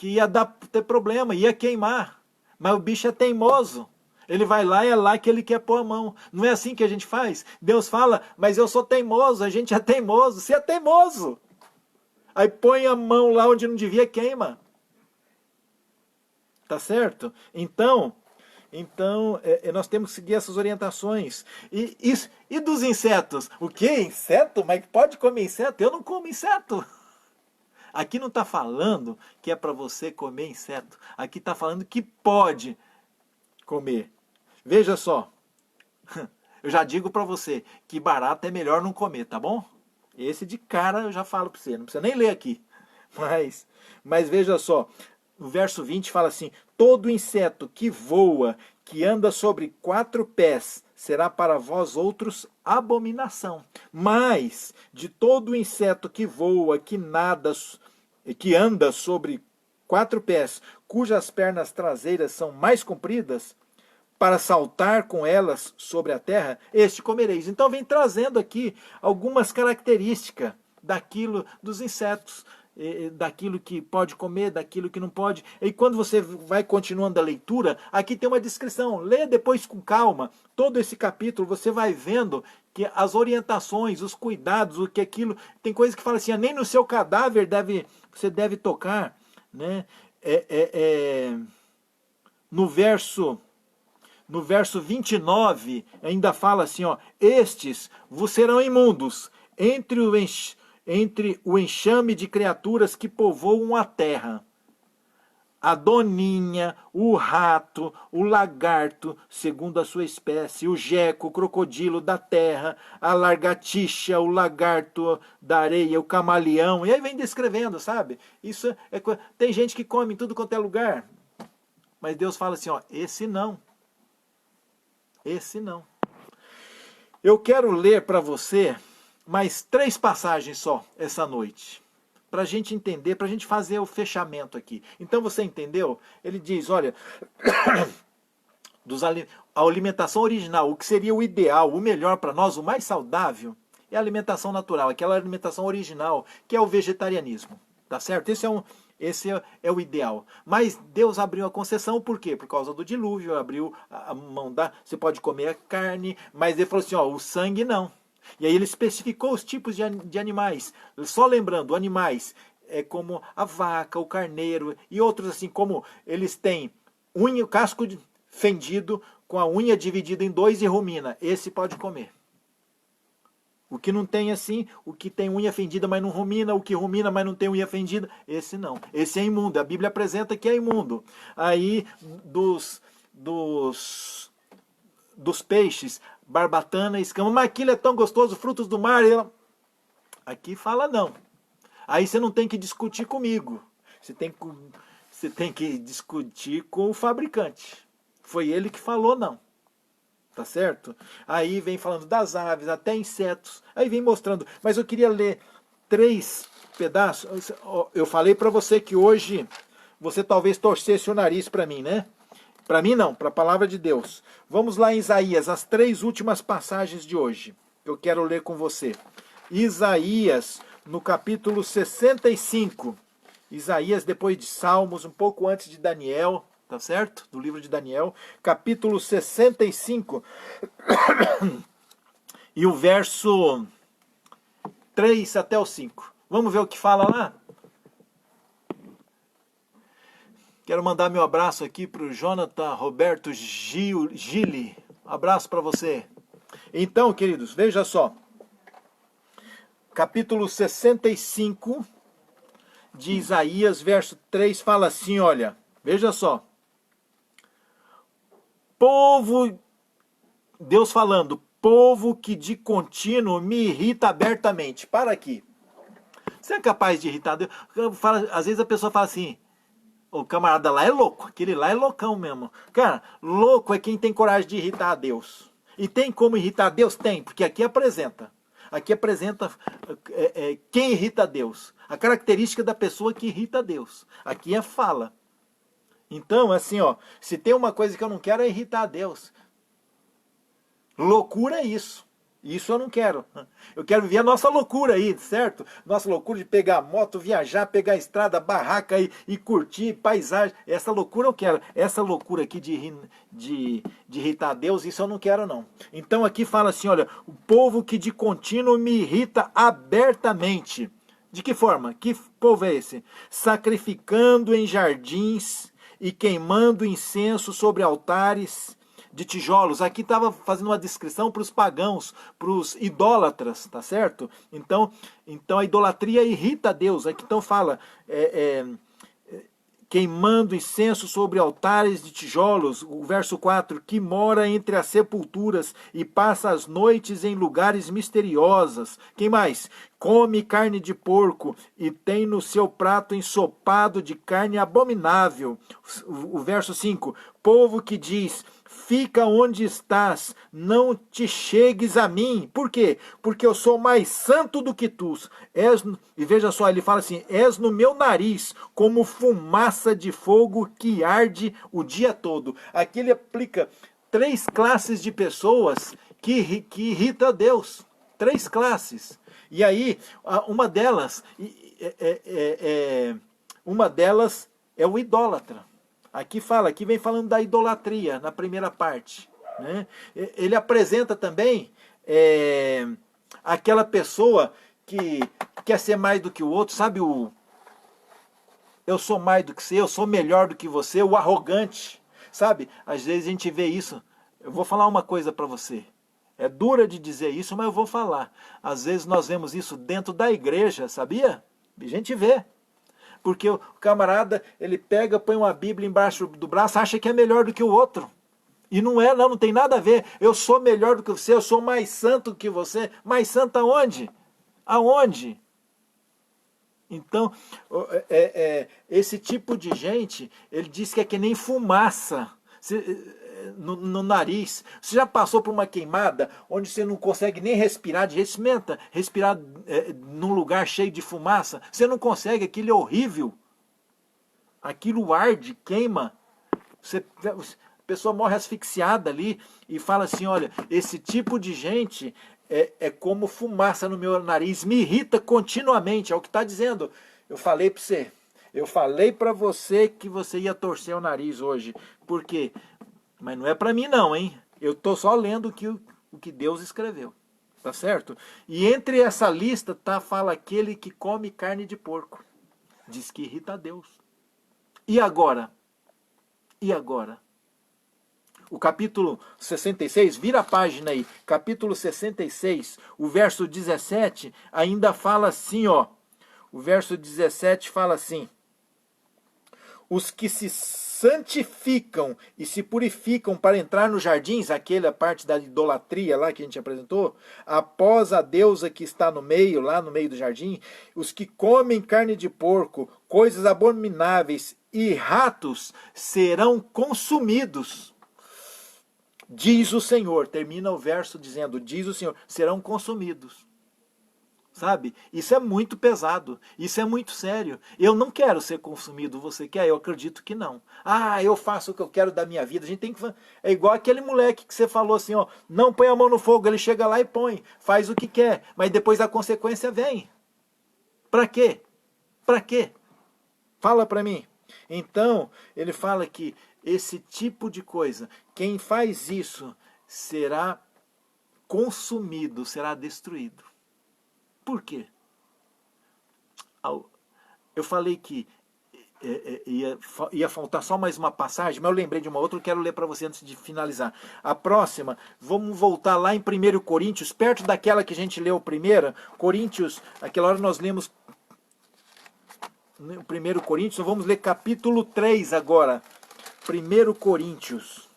ia ter problema, ia queimar. Mas o bicho é teimoso. Ele vai lá e é lá que ele quer pôr a mão. Não é assim que a gente faz? Deus fala, mas eu sou teimoso, a gente é teimoso. Você é teimoso. Aí põe a mão lá onde não devia, queima. Tá certo? Então nós temos que seguir essas orientações. E dos insetos? O quê? Inseto? Mas pode comer inseto? Eu não como inseto. Aqui não está falando que é para você comer inseto. Aqui está falando que pode comer. Veja só. Eu já digo para você que barata é melhor não comer, tá bom? Esse de cara eu já falo para você. Não precisa nem ler aqui. Mas veja só. O verso 20 fala assim: todo inseto que voa, que anda sobre 4 pés, será para vós outros abominação. Mas de todo inseto que voa, que nada, que anda sobre 4 pés, cujas pernas traseiras são mais compridas, para saltar com elas sobre a terra, este comereis. Então vem trazendo aqui algumas características daquilo, dos insetos, daquilo que pode comer, daquilo que não pode. E quando você vai continuando a leitura, aqui tem uma descrição. Lê depois com calma todo esse capítulo, você vai vendo que as orientações, os cuidados, o que aquilo... Tem coisas que fala assim, nem no seu cadáver você deve tocar. Né? No verso 29, ainda fala assim, ó, estes vos serão imundos entre o enxame de criaturas que povoam a terra. A doninha, o rato, o lagarto, segundo a sua espécie, o jeco, o crocodilo da terra, a lagartixa, o lagarto da areia, o camaleão, e aí vem descrevendo, sabe? Isso tem gente que come em tudo quanto é lugar, mas Deus fala assim, ó, esse não. Esse não. Eu quero ler para você mais 3 passagens só essa noite, para a gente entender, para a gente fazer o fechamento aqui. Então você entendeu? Ele diz, olha, a alimentação original, o que seria o ideal, o melhor para nós, o mais saudável, é a alimentação natural, aquela alimentação original, que é o vegetarianismo. Tá certo? Esse é o ideal. Mas Deus abriu a concessão, por quê? Por causa do dilúvio, abriu a mão você pode comer a carne, mas ele falou assim, ó, o sangue não. E aí ele especificou os tipos de animais. Só lembrando, animais é como a vaca, o carneiro e outros assim, como eles têm unha, casco fendido, com a unha dividida em 2 e rumina. Esse pode comer. O que não tem assim, o que tem unha fendida, mas não rumina, o que rumina, mas não tem unha fendida, esse não. Esse é imundo. A Bíblia apresenta que é imundo. Aí, dos peixes, barbatana, escama, mas aquilo é tão gostoso, frutos do mar. Aqui fala não. Aí você não tem que discutir comigo. Você tem que discutir com o fabricante. Foi ele que falou não. Tá certo? Aí vem falando das aves, até insetos. Aí vem mostrando. Mas eu queria ler 3 pedaços. Eu falei para você que hoje você talvez torcesse o nariz para mim, né? Para mim não, para a palavra de Deus. Vamos lá em Isaías, as 3 últimas passagens de hoje. Eu quero ler com você. Isaías, no capítulo 65. Isaías, depois de Salmos, um pouco antes de Daniel. Tá certo? Do livro de Daniel, capítulo 65, e o verso 3 até o 5. Vamos ver o que fala lá? Quero mandar meu abraço aqui para o Jonathan Roberto Gili. Abraço para você. Então, queridos, veja só. Capítulo 65 de Isaías, verso 3, fala assim, olha, veja só. Povo, Deus falando, povo que de contínuo me irrita abertamente. Para aqui. Você é capaz de irritar Deus? Às vezes a pessoa fala assim, o camarada lá é louco, aquele lá é loucão mesmo. Cara, louco é quem tem coragem de irritar a Deus. E tem como irritar a Deus? Tem, porque aqui apresenta. Aqui apresenta quem irrita a Deus. A característica da pessoa que irrita a Deus. Aqui é fala. Então, assim, ó, se tem uma coisa que eu não quero é irritar a Deus. Loucura é isso. Isso eu não quero. Eu quero viver a nossa loucura aí, certo? Nossa loucura de pegar moto, viajar, pegar a estrada, barraca e curtir paisagem. Essa loucura eu quero. Essa loucura aqui de irritar a Deus, isso eu não quero não. Então aqui fala assim, olha, o povo que de contínuo me irrita abertamente. De que forma? Que povo é esse? Sacrificando em jardins e queimando incenso sobre altares de tijolos. Aqui estava fazendo uma descrição para os pagãos, para os idólatras, tá certo? Então a idolatria irrita a Deus. Aqui então fala... queimando incenso sobre altares de tijolos, o verso 4, que mora entre as sepulturas e passa as noites em lugares misteriosos. Quem mais? Come carne de porco e tem no seu prato ensopado de carne abominável. O verso 5, povo que diz... Fica onde estás, não te chegues a mim. Por quê? Porque eu sou mais santo do que tu. E veja só, ele fala assim, és no meu nariz como fumaça de fogo que arde o dia todo. Aqui ele aplica 3 classes de pessoas que irritam a Deus. 3 classes. E aí, uma delas é o idólatra. Aqui vem falando da idolatria, na primeira parte. Né? Ele apresenta também aquela pessoa que quer ser mais do que o outro, sabe eu sou mais do que você, eu sou melhor do que você, o arrogante, sabe? Às vezes a gente vê isso. Eu vou falar uma coisa para você. É dura de dizer isso, mas eu vou falar. Às vezes nós vemos isso dentro da igreja, sabia? A gente vê. Porque o camarada, ele pega, põe uma Bíblia embaixo do braço, acha que é melhor do que o outro. E não é, não tem nada a ver. Eu sou melhor do que você, eu sou mais santo do que você. Mais santo aonde? Aonde? Então, esse tipo de gente, ele diz que é que nem fumaça no nariz. Você já passou por uma queimada onde você não consegue nem respirar direito? Experimenta respirar num lugar cheio de fumaça. Você não consegue, aquilo é horrível. Aquilo arde, queima. A pessoa morre asfixiada ali e fala assim, olha, esse tipo de gente é como fumaça no meu nariz, me irrita continuamente, é o que está dizendo. Eu falei para você, eu falei para você que você ia torcer o nariz hoje. Por quê? Mas não é para mim não, hein? Eu estou só lendo o que Deus escreveu. Tá certo? E entre essa lista fala aquele que come carne de porco. Diz que irrita a Deus. E agora? E agora? O capítulo 66, vira a página aí. Capítulo 66, o verso 17, ainda fala assim, ó. O verso 17 fala assim. Os que se santificam e se purificam para entrar nos jardins, aquela parte da idolatria lá que a gente apresentou, após a deusa que está no meio, lá no meio do jardim, os que comem carne de porco, coisas abomináveis e ratos serão consumidos. Diz o Senhor, termina o verso dizendo, diz o Senhor, serão consumidos. Sabe? Isso é muito pesado, isso é muito sério. Eu não quero ser consumido, você quer? Eu acredito que não. Ah, eu faço o que eu quero da minha vida. A gente tem que... É igual aquele moleque que você falou assim, ó, não põe a mão no fogo, ele chega lá e põe, faz o que quer, mas depois a consequência vem. Para quê? Para quê? Fala para mim. Então, ele fala que esse tipo de coisa, quem faz isso será consumido, será destruído. Por quê? Eu falei que ia faltar só mais uma passagem, mas eu lembrei de uma outra, eu quero ler para você antes de finalizar. A próxima, vamos voltar lá em 1 Coríntios, perto daquela que a gente leu primeira, Coríntios, aquela hora nós lemos 1 Coríntios, vamos ler capítulo 3 agora. 1 Coríntios.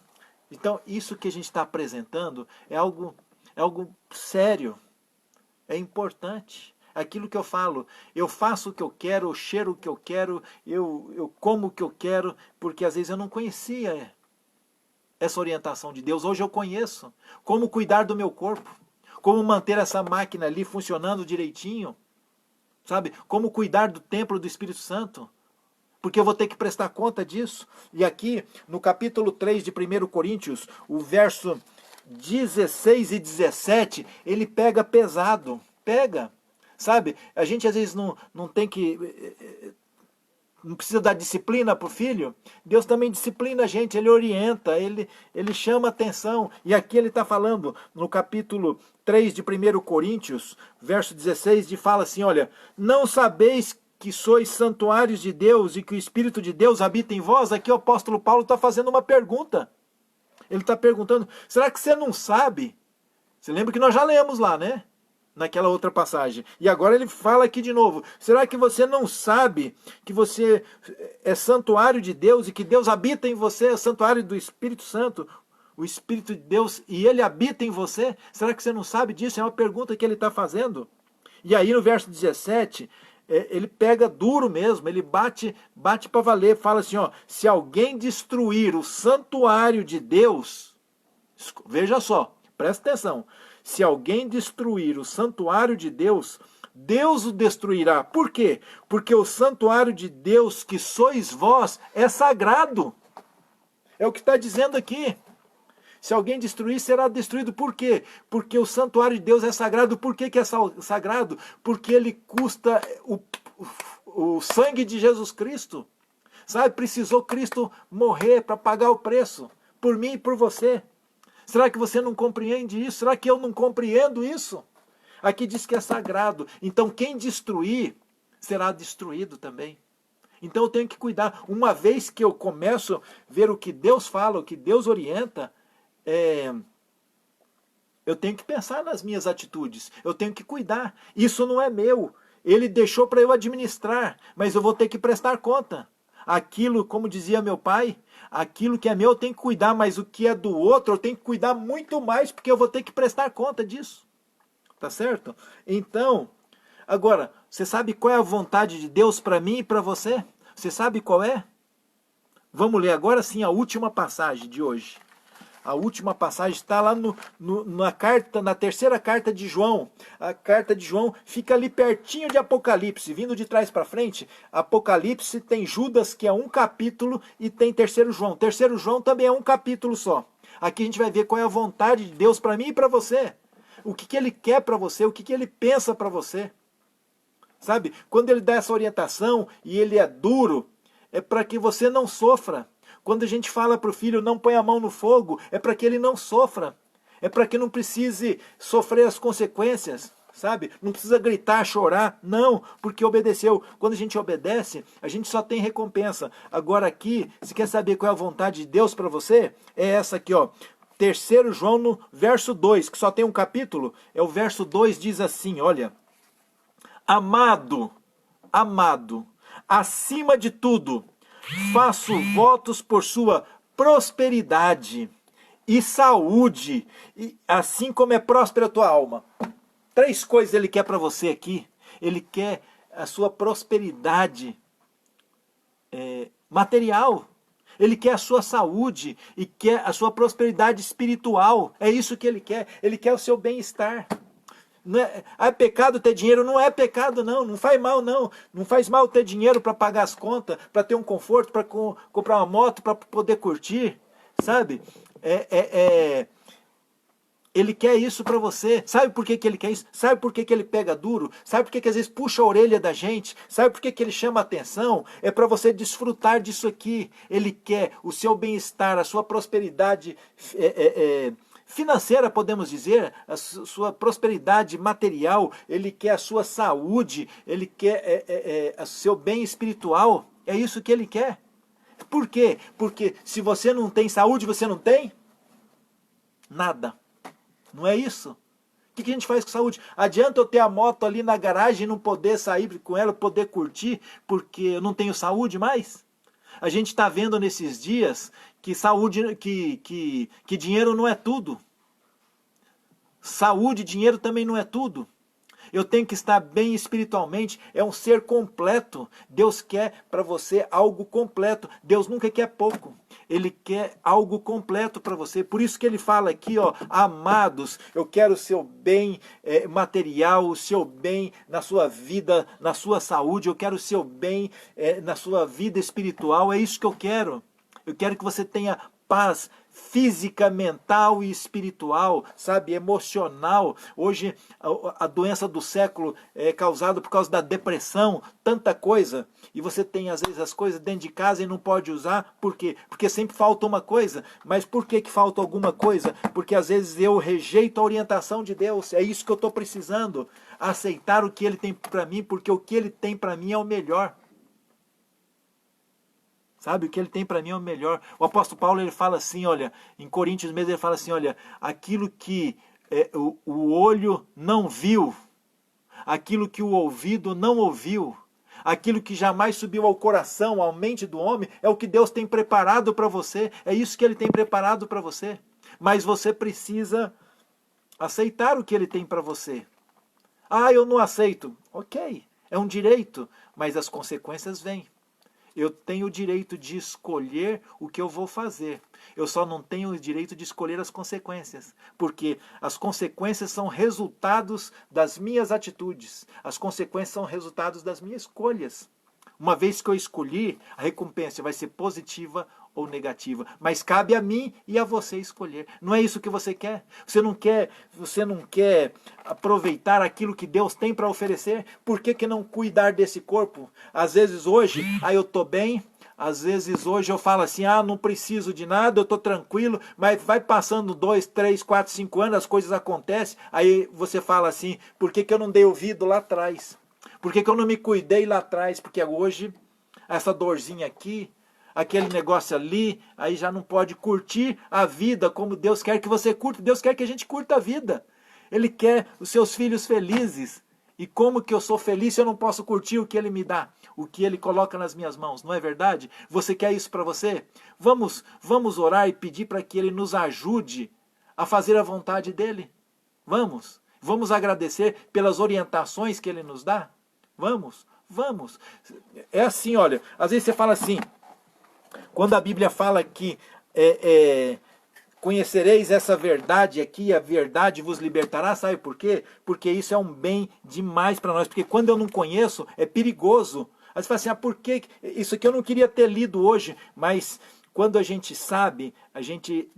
Então, isso que a gente está apresentando é algo sério. É importante. Aquilo que eu falo, eu faço o que eu quero, eu cheiro o que eu quero, eu como o que eu quero, porque às vezes eu não conhecia essa orientação de Deus. Hoje eu conheço. Como cuidar do meu corpo, como manter essa máquina ali funcionando direitinho, sabe? Como cuidar do templo do Espírito Santo, porque eu vou ter que prestar conta disso. E aqui, no capítulo 3 de 1 Coríntios, o verso 16 e 17, ele pega pesado, pega, sabe? A gente às vezes não tem que Não precisa dar disciplina para o filho? Deus também disciplina a gente, Ele orienta, Ele chama atenção. E aqui Ele está falando, no capítulo 3 de 1 Coríntios, verso 16, fala assim, olha, não sabeis que sois santuários de Deus e que o Espírito de Deus habita em vós? Aqui o apóstolo Paulo está fazendo uma pergunta. Ele está perguntando, será que você não sabe? Você lembra que nós já lemos lá, né? Naquela outra passagem. E agora ele fala aqui de novo. Será que você não sabe que você é santuário de Deus e que Deus habita em você, é santuário do Espírito Santo, o Espírito de Deus, e Ele habita em você? Será que você não sabe disso? É uma pergunta que ele está fazendo. E aí no verso 17, ele pega duro mesmo, ele bate para valer, fala assim, ó, se alguém destruir o santuário de Deus, veja só, presta atenção, se alguém destruir o santuário de Deus, Deus o destruirá. Por quê? Porque o santuário de Deus que sois vós é sagrado. É o que está dizendo aqui. Se alguém destruir, será destruído. Por quê? Porque o santuário de Deus é sagrado. Por que é sagrado? Porque ele custa o sangue de Jesus Cristo. Sabe, precisou Cristo morrer para pagar o preço. Por mim e por você. Será que você não compreende isso? Será que eu não compreendo isso? Aqui diz que é sagrado. Então quem destruir, será destruído também. Então eu tenho que cuidar. Uma vez que eu começo a ver o que Deus fala, o que Deus orienta, eu tenho que pensar nas minhas atitudes. Eu tenho que cuidar. Isso não é meu. Ele deixou para eu administrar, mas eu vou ter que prestar conta. Aquilo, como dizia meu pai, aquilo que é meu eu tenho que cuidar, mas o que é do outro eu tenho que cuidar muito mais, porque eu vou ter que prestar conta disso. Tá certo? Então, agora, você sabe qual é a vontade de Deus para mim e para você? Você sabe qual é? Vamos ler agora sim a última passagem de hoje. A última passagem está lá na terceira carta de João. A carta de João fica ali pertinho de Apocalipse, vindo de trás para frente. Apocalipse tem Judas, que é um capítulo, e tem terceiro João. Terceiro João também é um capítulo só. Aqui a gente vai ver qual é a vontade de Deus para mim e para você. O que Ele quer para você, o que Ele pensa para você. Sabe, quando Ele dá essa orientação e Ele é duro, é para que você não sofra. Quando a gente fala para o filho não põe a mão no fogo, é para que ele não sofra. É para que não precise sofrer as consequências, sabe? Não precisa gritar, chorar, não, porque obedeceu. Quando a gente obedece, a gente só tem recompensa. Agora aqui, se quer saber qual é a vontade de Deus para você, é essa aqui, ó. 3 João no verso 2, que só tem um capítulo, o verso 2 diz assim, olha. Amado, acima de tudo, faço votos por sua prosperidade e saúde, assim como é próspera a tua alma. 3 coisas Ele quer para você aqui. Ele quer a sua prosperidade material. Ele quer a sua saúde e quer a sua prosperidade espiritual. É isso que Ele quer. Ele quer o seu bem-estar. Não é pecado ter dinheiro? Não é pecado, não. Não faz mal, não. Não faz mal ter dinheiro para pagar as contas, para ter um conforto, para comprar uma moto, para poder curtir. Sabe? Ele quer isso para você. Sabe por que Ele quer isso? Sabe por que Ele pega duro? Sabe por que às vezes puxa a orelha da gente? Sabe por que Ele chama a atenção? É para você desfrutar disso aqui. Ele quer o seu bem-estar, a sua prosperidade financeira, podemos dizer, a sua prosperidade material. Ele quer a sua saúde, Ele quer o seu bem espiritual. É isso que Ele quer. Por quê? Porque se você não tem saúde, você não tem nada. Não é isso? O que a gente faz com saúde? Adianta eu ter a moto ali na garagem e não poder sair com ela, poder curtir, porque eu não tenho saúde mais? A gente está vendo nesses dias que saúde, que dinheiro não é tudo. Saúde e dinheiro também não é tudo. Eu tenho que estar bem espiritualmente, é um ser completo. Deus quer para você algo completo. Deus nunca quer pouco. Ele quer algo completo para você. Por isso que ele fala aqui, ó, amados, eu quero o seu bem material, o seu bem na sua vida, na sua saúde, eu quero o seu bem na sua vida espiritual. É isso que eu quero. Eu quero que você tenha paz, física, mental e espiritual, sabe, emocional. Hoje a doença do século é causada por causa da depressão, tanta coisa, e você tem às vezes as coisas dentro de casa e não pode usar, por quê? Porque sempre falta uma coisa. Mas por que falta alguma coisa? Porque às vezes eu rejeito a orientação de Deus. É isso que eu estou precisando, aceitar o que Ele tem para mim, porque o que Ele tem para mim é o melhor. Sabe, o que Ele tem para mim é o melhor. O apóstolo Paulo, ele fala assim, olha, em Coríntios mesmo, ele fala assim, olha, aquilo que o olho não viu, aquilo que o ouvido não ouviu, aquilo que jamais subiu ao coração, à mente do homem, é o que Deus tem preparado para você. É isso que Ele tem preparado para você. Mas você precisa aceitar o que Ele tem para você. Ah, eu não aceito. Ok, é um direito, mas as consequências vêm. Eu tenho o direito de escolher o que eu vou fazer. Eu só não tenho o direito de escolher as consequências. Porque as consequências são resultados das minhas atitudes. As consequências são resultados das minhas escolhas. Uma vez que eu escolhi, a recompensa vai ser positiva ou negativa. Mas cabe a mim e a você escolher. Não é isso que você quer? Você não quer aproveitar aquilo que Deus tem para oferecer? Por que não cuidar desse corpo? Às vezes hoje, eu estou bem. Às vezes hoje eu falo assim, não preciso de nada, eu estou tranquilo, mas vai passando 2, 3, 4, 5 anos, as coisas acontecem, aí você fala assim, por que eu não dei ouvido lá atrás? Por que eu não me cuidei lá atrás? Porque hoje, essa dorzinha aqui, aquele negócio ali, aí já não pode curtir a vida como Deus quer que você curta. Deus quer que a gente curta a vida. Ele quer os seus filhos felizes. E como que eu sou feliz se eu não posso curtir o que Ele me dá? O que Ele coloca nas minhas mãos, não é verdade? Você quer isso para você? Vamos orar e pedir para que Ele nos ajude a fazer a vontade dEle? Vamos agradecer pelas orientações que Ele nos dá? Vamos. É assim, olha, às vezes você fala assim, quando a Bíblia fala que conhecereis essa verdade aqui, a verdade vos libertará, sabe por quê? Porque isso é um bem demais para nós, porque quando eu não conheço, é perigoso. Aí você fala assim, por que? Isso aqui eu não queria ter lido hoje, mas quando a gente sabe, a gente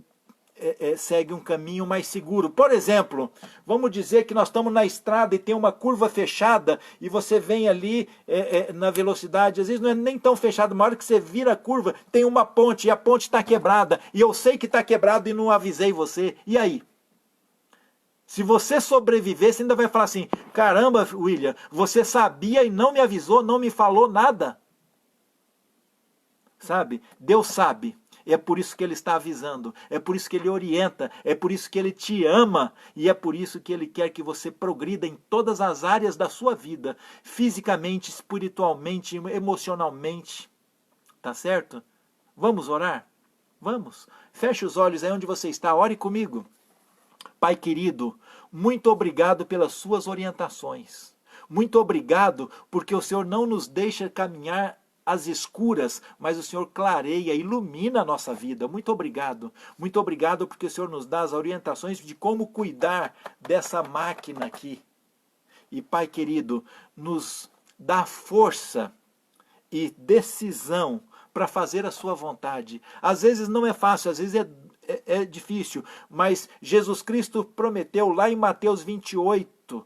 segue um caminho mais seguro. Por exemplo, vamos dizer que nós estamos na estrada e tem uma curva fechada e você vem ali na velocidade, às vezes não é nem tão fechado, na hora que você vira a curva tem uma ponte e a ponte está quebrada e eu sei que está quebrado e não avisei você. E aí? Se você sobreviver, você ainda vai falar assim, caramba, William, você sabia e não me avisou, não me falou nada. Sabe? Deus sabe. É por isso que Ele está avisando, é por isso que Ele orienta, é por isso que Ele te ama e é por isso que Ele quer que você progrida em todas as áreas da sua vida, fisicamente, espiritualmente, emocionalmente. Tá certo? Vamos orar? Vamos. Feche os olhos aí onde você está, ore comigo. Pai querido, muito obrigado pelas suas orientações. Muito obrigado porque o Senhor não nos deixa caminhar às escuras, mas o Senhor clareia, ilumina a nossa vida. Muito obrigado. Muito obrigado porque o Senhor nos dá as orientações de como cuidar dessa máquina aqui. E Pai querido, nos dá força e decisão para fazer a sua vontade. Às vezes não é fácil, às vezes é difícil, mas Jesus Cristo prometeu lá em Mateus 28,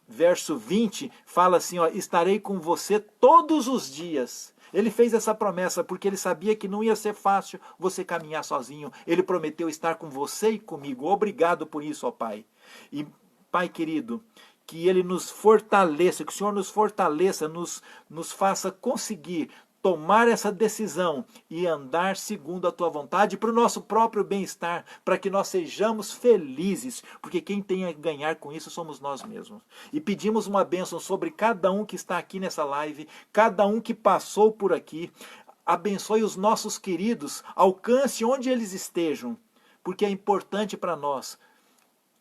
verso 20, fala assim, estarei com você todos os dias. Ele fez essa promessa porque ele sabia que não ia ser fácil você caminhar sozinho. Ele prometeu estar com você e comigo. Obrigado por isso, ó Pai. E, Pai querido, que Ele nos fortaleça, que o Senhor nos fortaleça, nos faça conseguir tomar essa decisão e andar segundo a Tua vontade para o nosso próprio bem-estar, para que nós sejamos felizes, porque quem tem a ganhar com isso somos nós mesmos. E pedimos uma bênção sobre cada um que está aqui nessa live, cada um que passou por aqui. Abençoe os nossos queridos, alcance onde eles estejam, porque é importante para nós.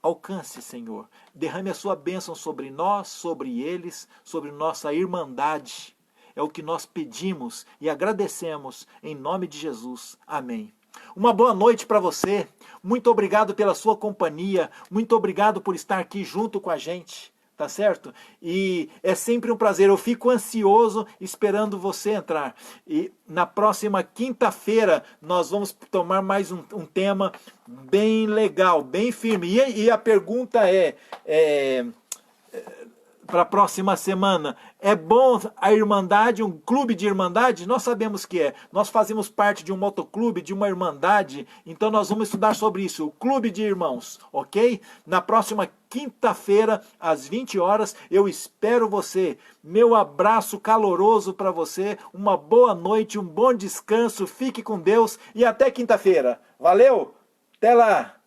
Alcance, Senhor, derrame a sua bênção sobre nós, sobre eles, sobre nossa irmandade. É o que nós pedimos e agradecemos em nome de Jesus. Amém. Uma boa noite para você. Muito obrigado pela sua companhia. Muito obrigado por estar aqui junto com a gente. tá certo? E é sempre um prazer, eu fico ansioso esperando você entrar. E na próxima quinta-feira nós vamos tomar mais um tema bem legal, bem firme. E a pergunta para a próxima semana, é bom a Irmandade, um clube de Irmandade? Nós sabemos que é. Nós fazemos parte de um motoclube, de uma Irmandade, então nós vamos estudar sobre isso, o Clube de Irmãos, ok? Na próxima quinta-feira, às 20 horas, eu espero você. Meu abraço caloroso para você, uma boa noite, um bom descanso, fique com Deus e até quinta-feira. Valeu? Até lá!